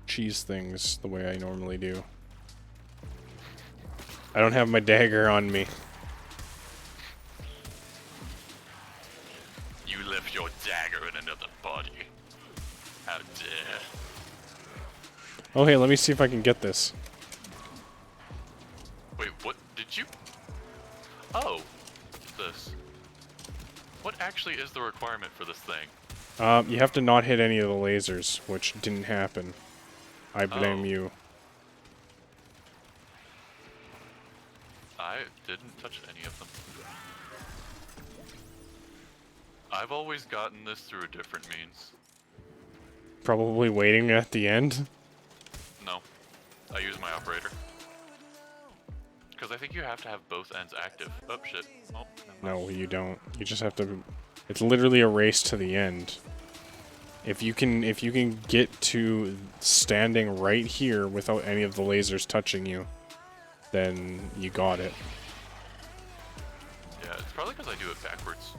cheese things the way I normally do. I don't have my dagger on me. You left your dagger in another body. How dare. Oh, hey, let me see if I can get this. Wait, what? Did you? Oh, this. What actually is the requirement for this thing? You have to not hit any of the lasers, which didn't happen. I blame Oh. you. I didn't touch any of them. I've always gotten this through a different means. Probably waiting at the end. No, I use my operator. Because I think you have to have both ends active. Oh shit. Oh, never mind. No, you don't. You just have to. It's literally a race to the end. If you can get to standing right here without any of the lasers touching you, then you got it. Yeah, it's probably because I do it backwards.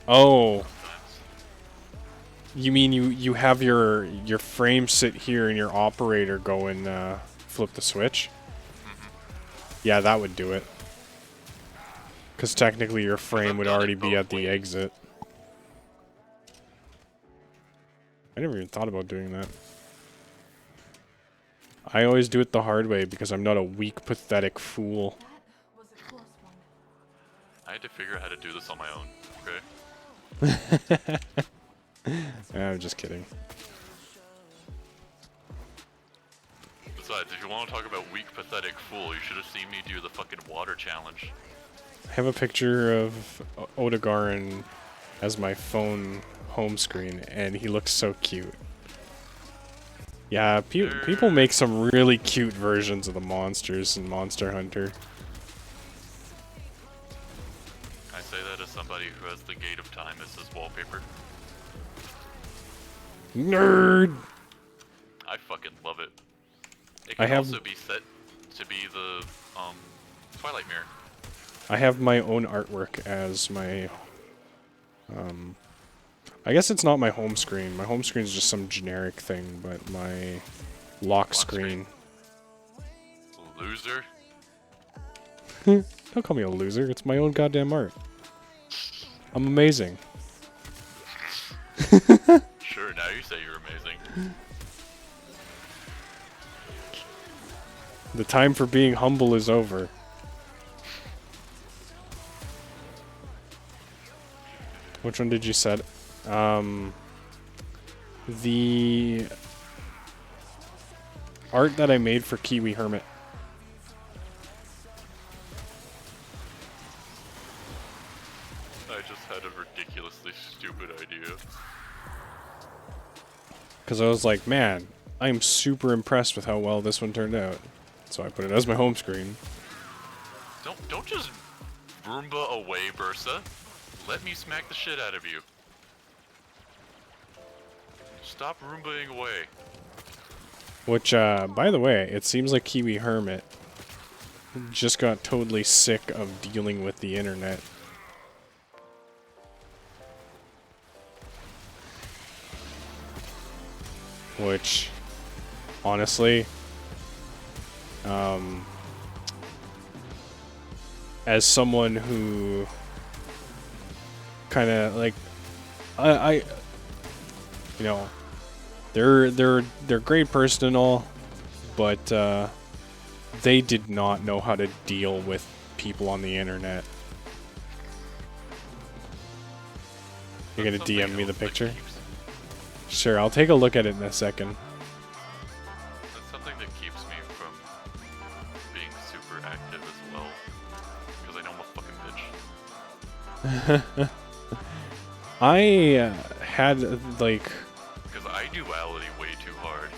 Oh, Sometimes. you mean you have your frame sit here and your operator go and flip the switch? Yeah, that would do it. Because technically your frame I've would done it already be both at the ways. exit. I never even thought about doing that. I always do it the hard way because I'm not a weak, pathetic fool. That was a close one. I had to figure out how to do this on my own, okay? I'm just kidding. Besides, if you want to talk about weak, pathetic fool, you should have seen me do the fucking water challenge. I have a picture of Odegaard as my phone home screen, and he looks so cute. Yeah, people make some really cute versions of the monsters in Monster Hunter. I say that as somebody who has the Gate of Time as his wallpaper. Nerd! I fucking love it. It I can have- also be set to be the Twilight Mirror. I have my own artwork as my... I guess it's not my home screen. My home screen is just some generic thing, but my lock screen... Loser. Don't call me a loser. It's my own goddamn art. I'm amazing. Sure, now you say you're amazing. The time for being humble is over. Which one did you set? The art that I made for Kiwi Hermit. I just had a ridiculously stupid idea. Because I was like, man, I'm super impressed with how well this one turned out. So I put it as my home screen. Don't just Roomba away, Bursa. Let me smack the shit out of you. Stop Roombaing away. Which, by the way, it seems like Kiwi Hermit just got totally sick of dealing with the internet. Which, honestly, as someone who kind of like, I, you know, they're a great person and all, but they did not know how to deal with people on the internet. You're gonna That's something DM me the else that picture? keeps- Sure, I'll take a look at it in a second. That's something that keeps me from being super active as well. Because I know I'm a fucking bitch. I had like, Because I duality way too hard.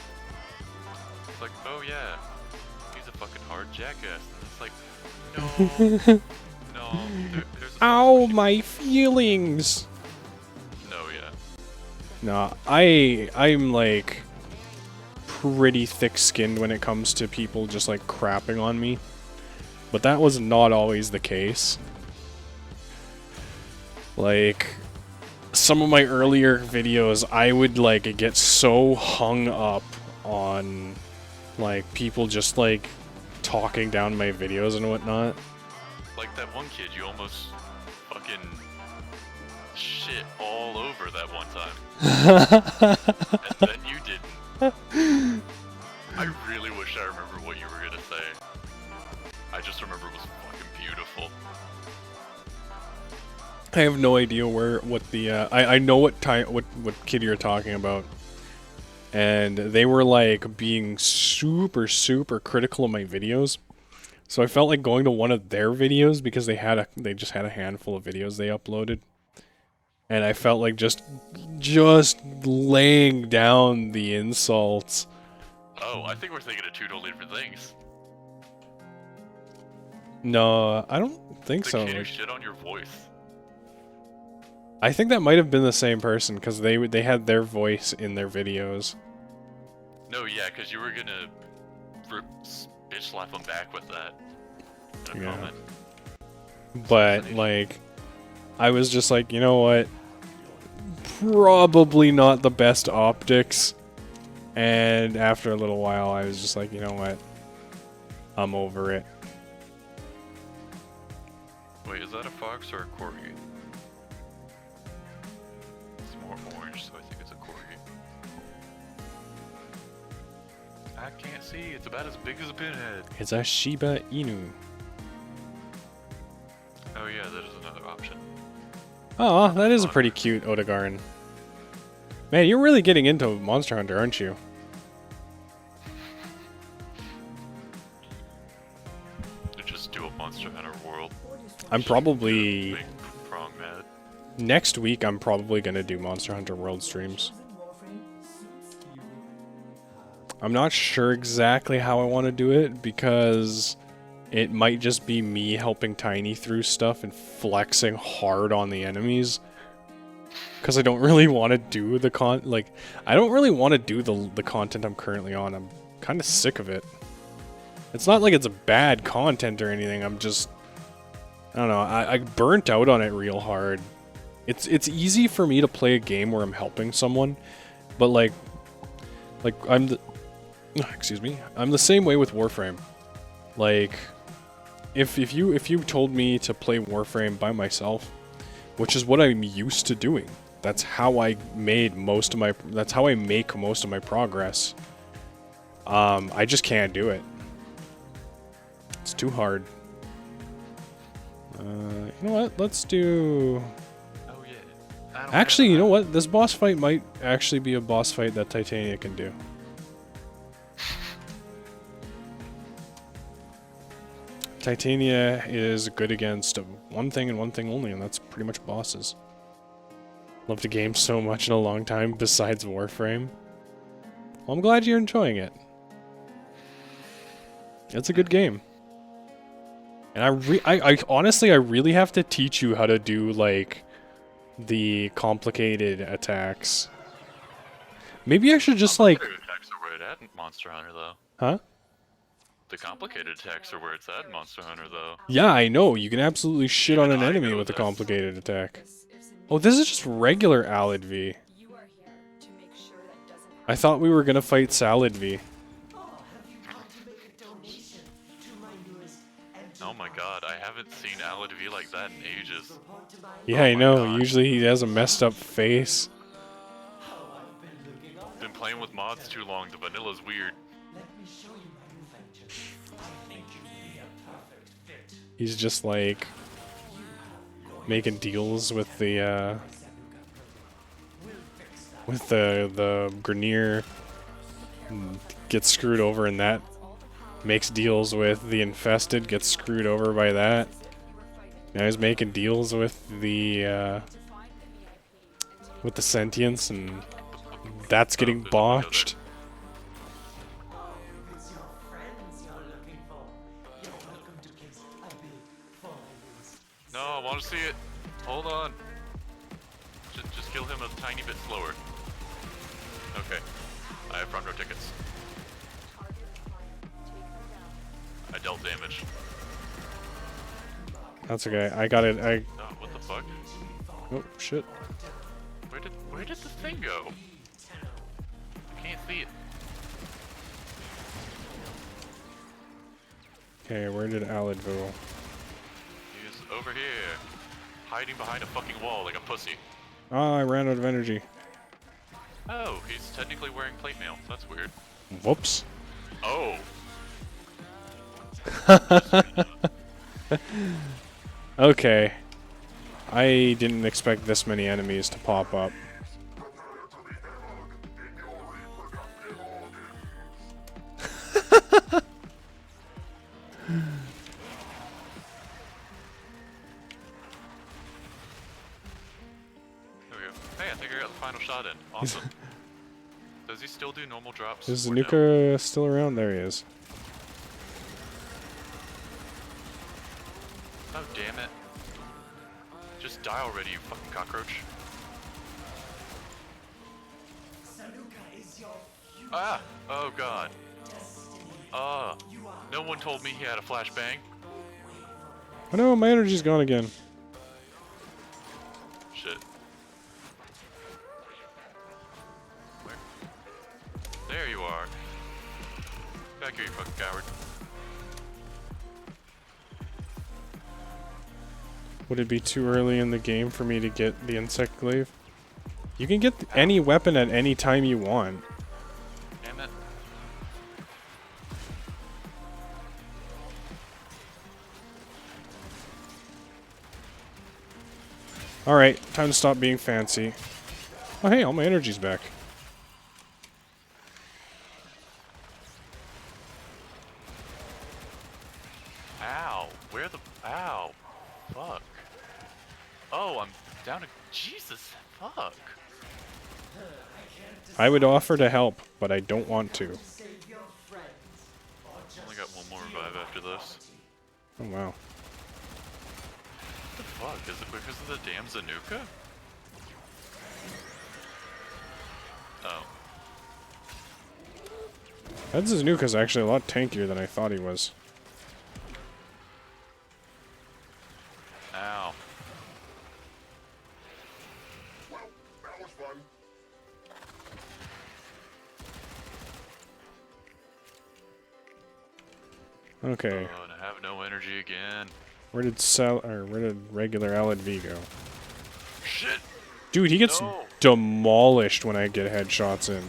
It's like, oh yeah, he's a fucking hard jackass. And it's like, no, no, there's a ow, solution. my feelings. No, yeah. No, I'm like pretty thick-skinned when it comes to people just like crapping on me, but that was not always the case. Like, some of my earlier videos, I would like get so hung up on like people just like talking down my videos and whatnot. Like that one kid you almost fucking shit all over that one time. And then you didn't. I really wish I remember what you were gonna say. I just remember it was fucking beautiful. I have no idea what the I know what kid you're talking about, and they were like being super critical of my videos. So I felt like going to one of their videos because they just had a handful of videos they uploaded. And I felt like just laying down the insults. Oh, I think we're thinking of two totally different things. No, I don't think The so. kid who Like, shit on your voice. I think that might have been the same person because they had their voice in their videos. No, yeah, because you were gonna bitch slap him back with that in a Yeah. comment. But like, I was just like, you know what? Probably not the best optics. And after a little while, I was just like, you know what? I'm over it. Wait, is that a fox or a corgi? It's more orange, so I think it's a corgi. I can't see. It's about as big as a pinhead. It's a Shiba Inu. Oh yeah, that is another option. Oh, that is a pretty cute Odegaard. Man, you're really getting into Monster Hunter, aren't you? To just do a Monster Hunter world. I'm probably... Make Prong mad. Next week, I'm probably going to do Monster Hunter World streams. I'm not sure exactly how I want to do it, because it might just be me helping Tiny through stuff and flexing hard on the enemies. Because I don't really want to do the I don't really want to do the content I'm currently on. I'm kind of sick of it. It's not like it's bad content or anything, I'm just... I don't know, I burnt out on it real hard. It's easy for me to play a game where I'm helping someone, but like I'm the... Excuse me. I'm the same way with Warframe. Like, if you told me to play Warframe by myself, which is what I'm used to doing, that's how I make most of my progress. I just can't do it. It's too hard. You know what? Let's do... Oh yeah. Actually, you know what? This boss fight might actually be a boss fight that Titania can do. Titania is good against one thing and one thing only, and that's pretty much bosses. Loved a game so much in a long time besides Warframe. Well, I'm glad you're enjoying it. It's a good game. And I honestly, I really have to teach you how to do, like, the complicated attacks. Maybe I should just, like... Complicated attacks are where it's at in Monster Hunter, though. Huh? The complicated attacks are where it's at in Monster Hunter, though. Yeah, I know. You can absolutely shit on an I enemy know with a this. complicated attack. Oh, this is just regular Alid V. You are here to make sure that doesn't happen. I thought we were gonna fight Salad V. Oh my god, I haven't seen Alid V like that in ages. Yeah, I my know. God. Usually he has a messed up face. Been playing with mods too long, the vanilla's weird. He's just like making deals with the Grenier. Gets screwed over in that. Makes deals with the infested, gets screwed over by that. Now he's making deals with the sentience, and that's getting botched. No, I want to see it. Hold on. Just kill him a tiny bit slower. Okay. I have front row tickets. I dealt damage. That's okay. I got it. Oh, what the fuck? Oh shit. Where did the thing go? I can't see it. Okay, where did Alid go? He's over here. Hiding behind a fucking wall like a pussy. Oh, I ran out of energy. Oh, he's technically wearing plate mail. That's weird. Whoops. Oh. Okay. I didn't expect this many enemies to pop up. shot in. Awesome. Does he still do normal drops? Is or no? Zanuka still around? There he is. Oh, damn it. Just die already, you fucking cockroach. Zanuka is your future Ah! Oh god. destiny. No one told me he had a flashbang. Oh no, my energy's gone again. Shit. Where? There you are. Back here, you fucking coward. Would it be too early in the game for me to get the insect glaive? You can get any weapon at any time you want. Damn it. Alright, time to stop being fancy. Oh hey, all my energy's back. Ow. Where the... Ow. Fuck. Oh, I'm down to... Jesus. Fuck. I would offer to help, but I don't want to. Save your friends, or just Only got one more revive after this. Oh wow. What the fuck? Is it because of the damn Zanuka? Oh. That Zanuka's actually a lot tankier than I thought he was. Ow. Okay, Oh, and I have no energy again. where did regular LNV go? Shit! Dude, he gets No. demolished when I get headshots in.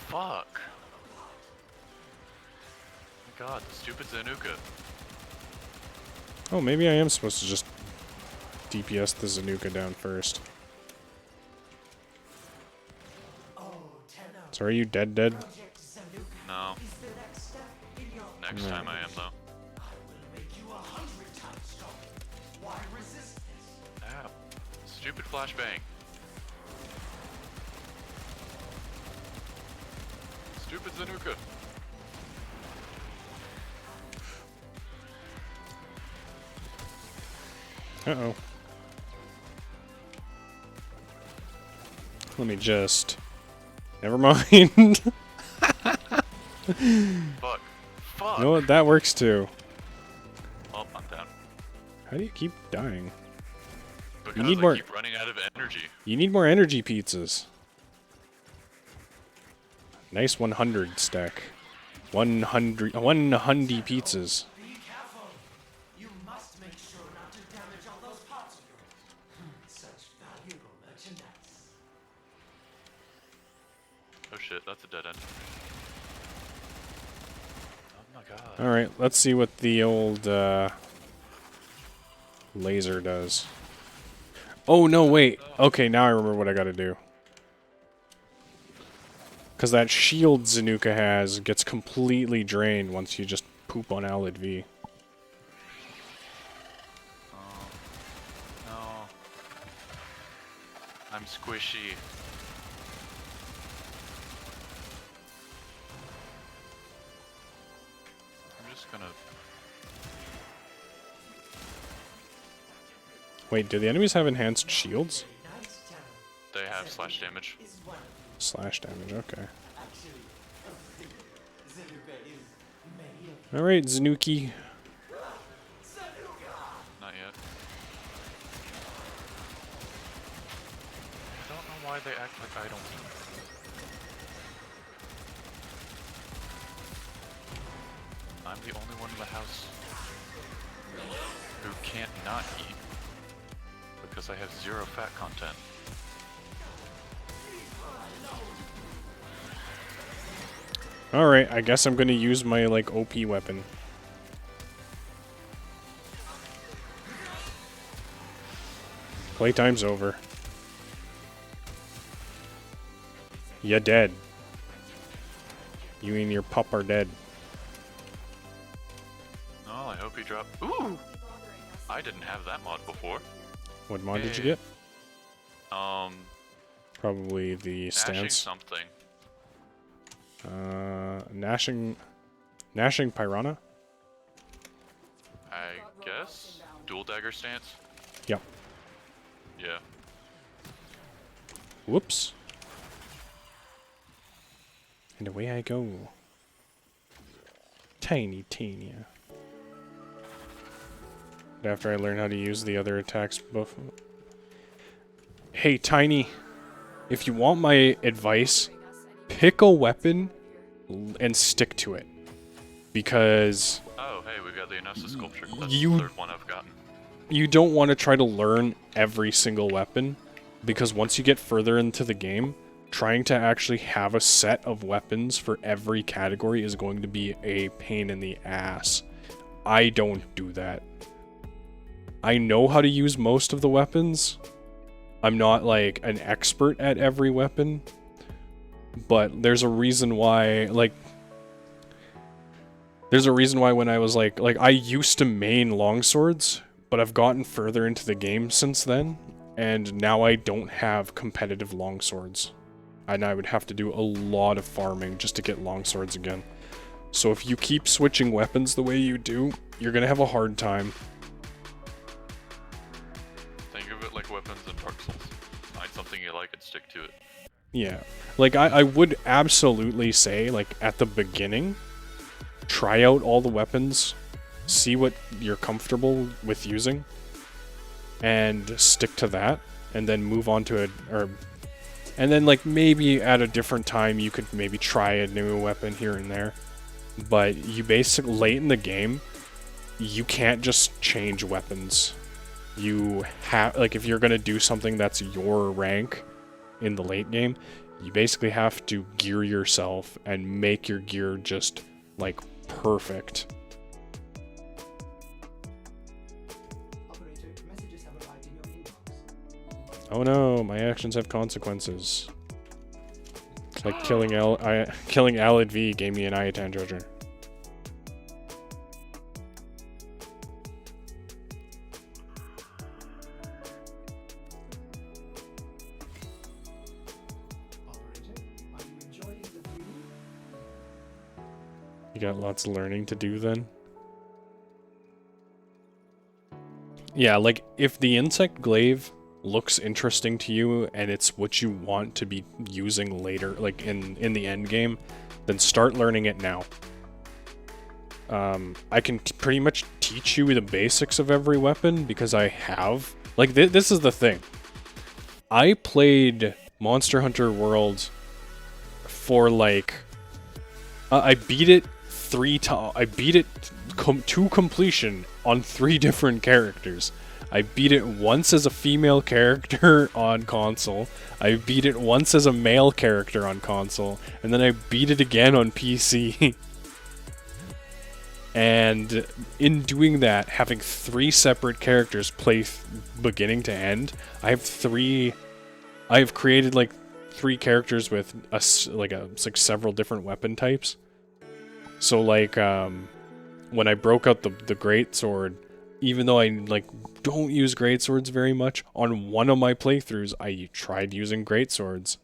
Fuck. My god, the stupid Zanuka. Oh, maybe I am supposed to just DPS the Zanuka down first. Oh, Tenno. So are you dead? Project Zanuka No. is the next step in your Next No. time I am, though. I will make you 100 times stronger. Why resist this? Ow. Stupid flashbang. Stupid Zanuka. Uh-oh. Let me just... Never mind. Fuck. Fuck. You know what? That works too. Oh, I'm down. How do you keep dying? Because need I more- keep running out of energy. You need more energy pizzas. Nice 100 stack. 100 pizzas. Be careful. You must make sure not to damage all those parts of you. Such valuable merchandise. Oh shit, that's a dead end. Oh my god. Alright, let's see what the old laser does. Oh no, wait. Okay, now I remember what I gotta do. Because that shield Zanuka has gets completely drained once you just poop on Alid V. No. I'm squishy. I'm just gonna... Wait, do the enemies have enhanced shields? Nice, Tenno. They have slash damage. Is one. Slash damage, okay. Actually, Zanuka is many of Alright, Zanuki. Not yet. I don't know why they act like I don't. I'm the only one in the house who can't not eat because I have 0 fat content. Alright, I guess I'm gonna use my, like, OP weapon. Playtime's over. Ya dead. You and your pup are dead. drop. Ooh! I didn't have that mod before. What mod did you Hey. get? Probably the Gnashing stance. something. Gnashing Piranha? I guess? Dual dagger stance? Yep. Yeah. Whoops. And away I go. Tiny. After I learn how to use the other attacks buff. Hey, Tiny. If you want my advice, pick a weapon and stick to it. Because Oh, hey, we got the Inosa sculpture. That's You- the third one I've gotten. you don't want to try to learn every single weapon. Because once you get further into the game, trying to actually have a set of weapons for every category is going to be a pain in the ass. I don't do that. I know how to use most of the weapons. I'm not like an expert at every weapon, but there's a reason why, when I was like I used to main longswords, but I've gotten further into the game since then, and now I don't have competitive longswords. And I would have to do a lot of farming just to get longswords again. So if you keep switching weapons the way you do, you're gonna have a hard time. Think of it like weapons and Dark Souls. Find something you like and stick to it. Yeah. Like, I would absolutely say, like, at the beginning, try out all the weapons, see what you're comfortable with using, and stick to that, and then move on to and then, like, maybe at a different time you could maybe try a new weapon here and there. But you basically, late in the game, you can't just change weapons. You have, like, if you're gonna do something that's your rank in the late game, you basically have to gear yourself and make your gear just, like, perfect. Operator, messages have arrived in your inbox. Oh no, my actions have consequences. It's like killing Alid V gave me an Ayatan Jojo. Operator, are you enjoying the view? You got lots of learning to do then. Yeah, like, if the insect glaive looks interesting to you and it's what you want to be using later, like in the end game, then start learning it now. I can pretty much teach you the basics of every weapon because I have. Like, this is the thing. I played Monster Hunter World for, like, I beat it 3 times. I beat it to completion on 3 different characters. I beat it once as a female character on console. I beat it once as a male character on console, and then I beat it again on PC. And in doing that, having 3 separate characters play beginning to end, I have created like 3 characters with like several different weapon types. So like when I broke out the greatsword, even though I like don't use greatswords very much, on one of my playthroughs I tried using greatswords.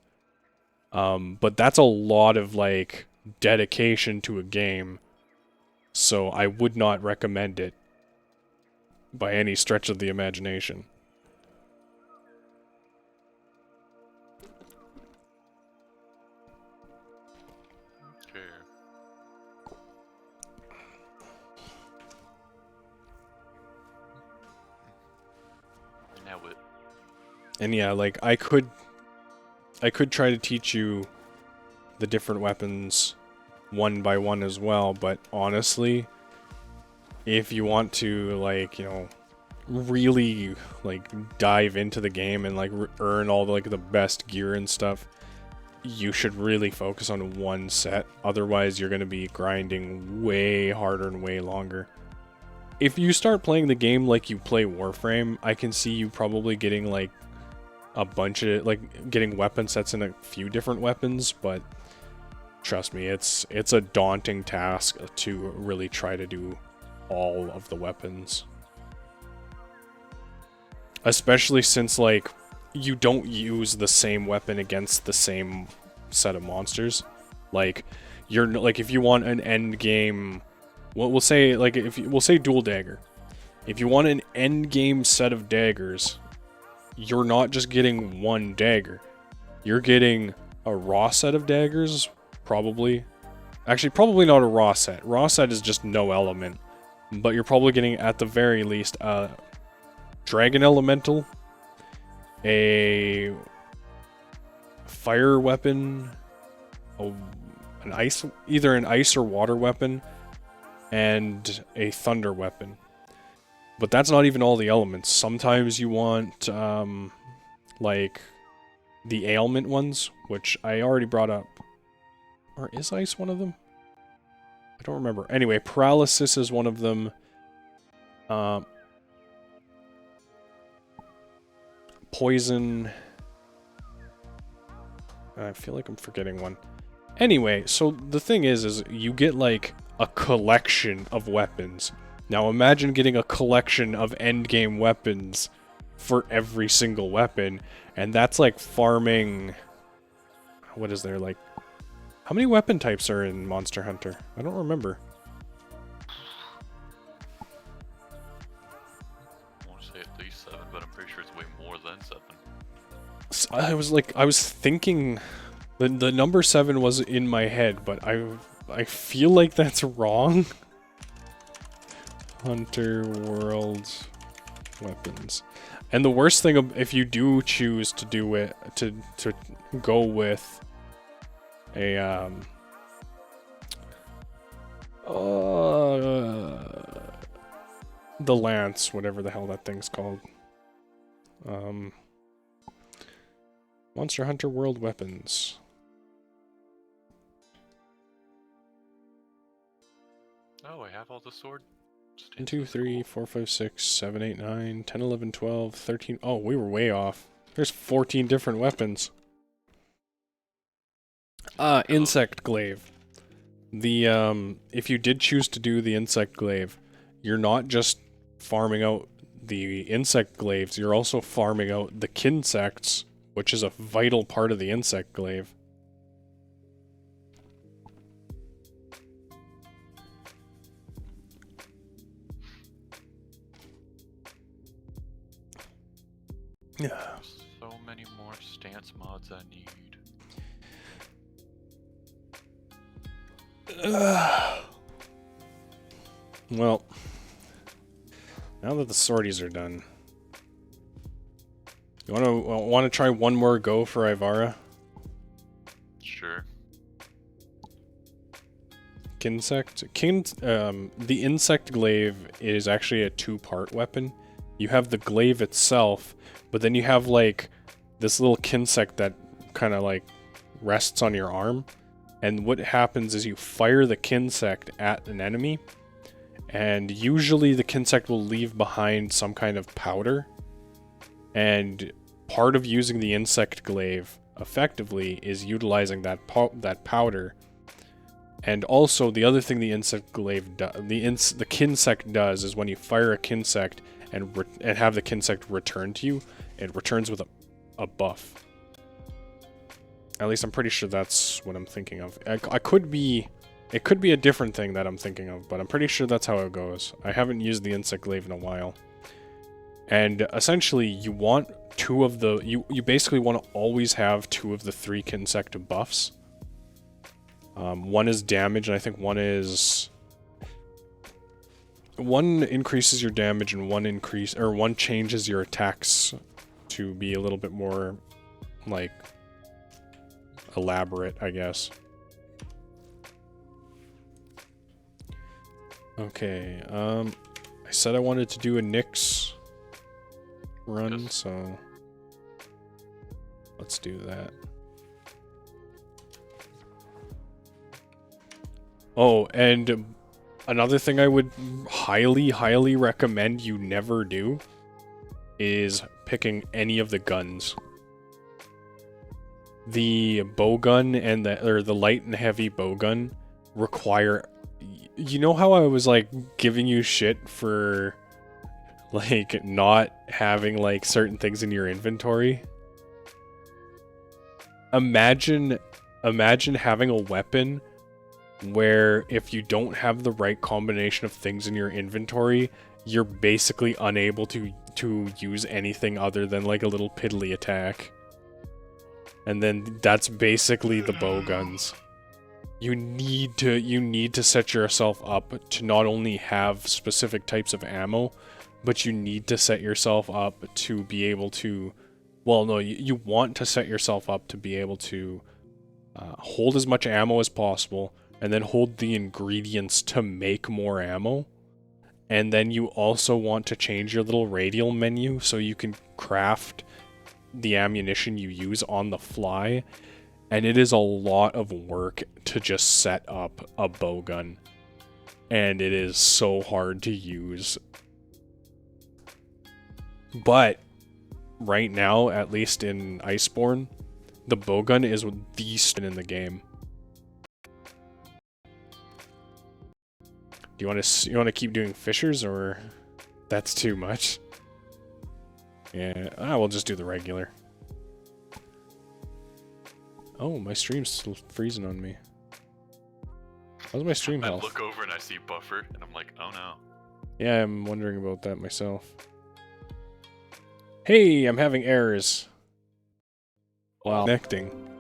But that's a lot of like dedication to a game, so I would not recommend it by any stretch of the imagination. Okay. Now what? And yeah, like I could try to teach you the different weapons one by one as well, but honestly, if you want to, like, you know, really like dive into the game and like earn all the, like, the best gear and stuff, you should really focus on one set. Otherwise, you're going to be grinding way harder and way longer. If you start playing the game like you play Warframe, I can see you probably getting like a bunch of, like, getting weapon sets in a few different weapons, but trust me, it's a daunting task to really try to do all of the weapons. Especially since, like, you don't use the same weapon against the same set of monsters. Like, if you want an end game, we'll say, like, we'll say dual dagger. If you want an end game set of daggers, you're not just getting one dagger. You're getting a raw set of daggers, probably. Actually, probably not a raw set. Raw set is just no element. But you're probably getting, at the very least, a dragon elemental, a fire weapon, either an ice or water weapon, and a thunder weapon. But that's not even all the elements. Sometimes you want, like, the ailment ones, which I already brought up. Or is ice one of them? I don't remember. Anyway, paralysis is one of them. Poison. I feel like I'm forgetting one. Anyway, so the thing is you get, like, a collection of weapons. Now imagine getting a collection of endgame weapons for every single weapon, and that's like farming... What is there, like... How many weapon types are in Monster Hunter? I don't remember. I want to say at least 7, but I'm pretty sure it's way more than 7. So I was thinking... The number 7 was in my head, but I feel like that's wrong. Hunter World weapons. And the worst thing, if you do choose to do it, to go with a, the lance, whatever the hell that thing's called. Monster Hunter World weapons. Oh, I have all the sword. 1, 2, 3, 4, 5, 6, 7, 8, 9, 10, 11, 12, 13. Oh, we were way off. There's 14 different weapons. Insect glaive. The, if you did choose to do the insect glaive, you're not just farming out the insect glaives, you're also farming out the kinsects, which is a vital part of the insect glaive. Yeah. So many more stance mods I need. Well, now that the sorties are done, you want to try one more go for Ivara? Sure. The insect glaive is actually a 2-part weapon. You have the glaive itself, but then you have, like, this little kinsect that kind of, like, rests on your arm. And what happens is you fire the kinsect at an enemy, and usually the kinsect will leave behind some kind of powder. And part of using the insect glaive effectively is utilizing that powder. And also, the other thing the insect glaive the kinsect does is when you fire a kinsect and have the kinsect return to you, it returns with a buff. At least I'm pretty sure that's what I'm thinking of. It could be a different thing that I'm thinking of, but I'm pretty sure that's how it goes. I haven't used the insect glaive in a while. And essentially, you want you basically want to always have 2 of the 3 kinsect buffs. One is damage, and I think one increases your damage, and one changes your attacks to be a little bit more, like, elaborate, I guess. Okay, I said I wanted to do a Nyx run, so let's do that. Oh, and another thing I would highly, highly recommend you never do is picking any of the guns. The bowgun and the light and heavy bowgun require you know how I was like giving you shit for like not having like certain things in your inventory? Imagine having a weapon where if you don't have the right combination of things in your inventory, you're basically unable to use anything other than like a little piddly attack. And then that's basically the bow guns. You need to set yourself up to not only have specific types of ammo, but you need to set yourself up to be able to, well, no, you want to set yourself up to be able to hold as much ammo as possible, and then hold the ingredients to make more ammo. And then you also want to change your little radial menu so you can craft the ammunition you use on the fly. And it is a lot of work to just set up a bowgun. And it is so hard to use. But right now, at least in Iceborne, the bowgun is the stun in the game. Do you want to keep doing fishers, or that's too much? Yeah, we'll just do the regular. Oh, my stream's still freezing on me. How's my stream health? I look over and I see buffer, and I'm like, oh no. Yeah, I'm wondering about that myself. Hey, I'm having errors. While connecting.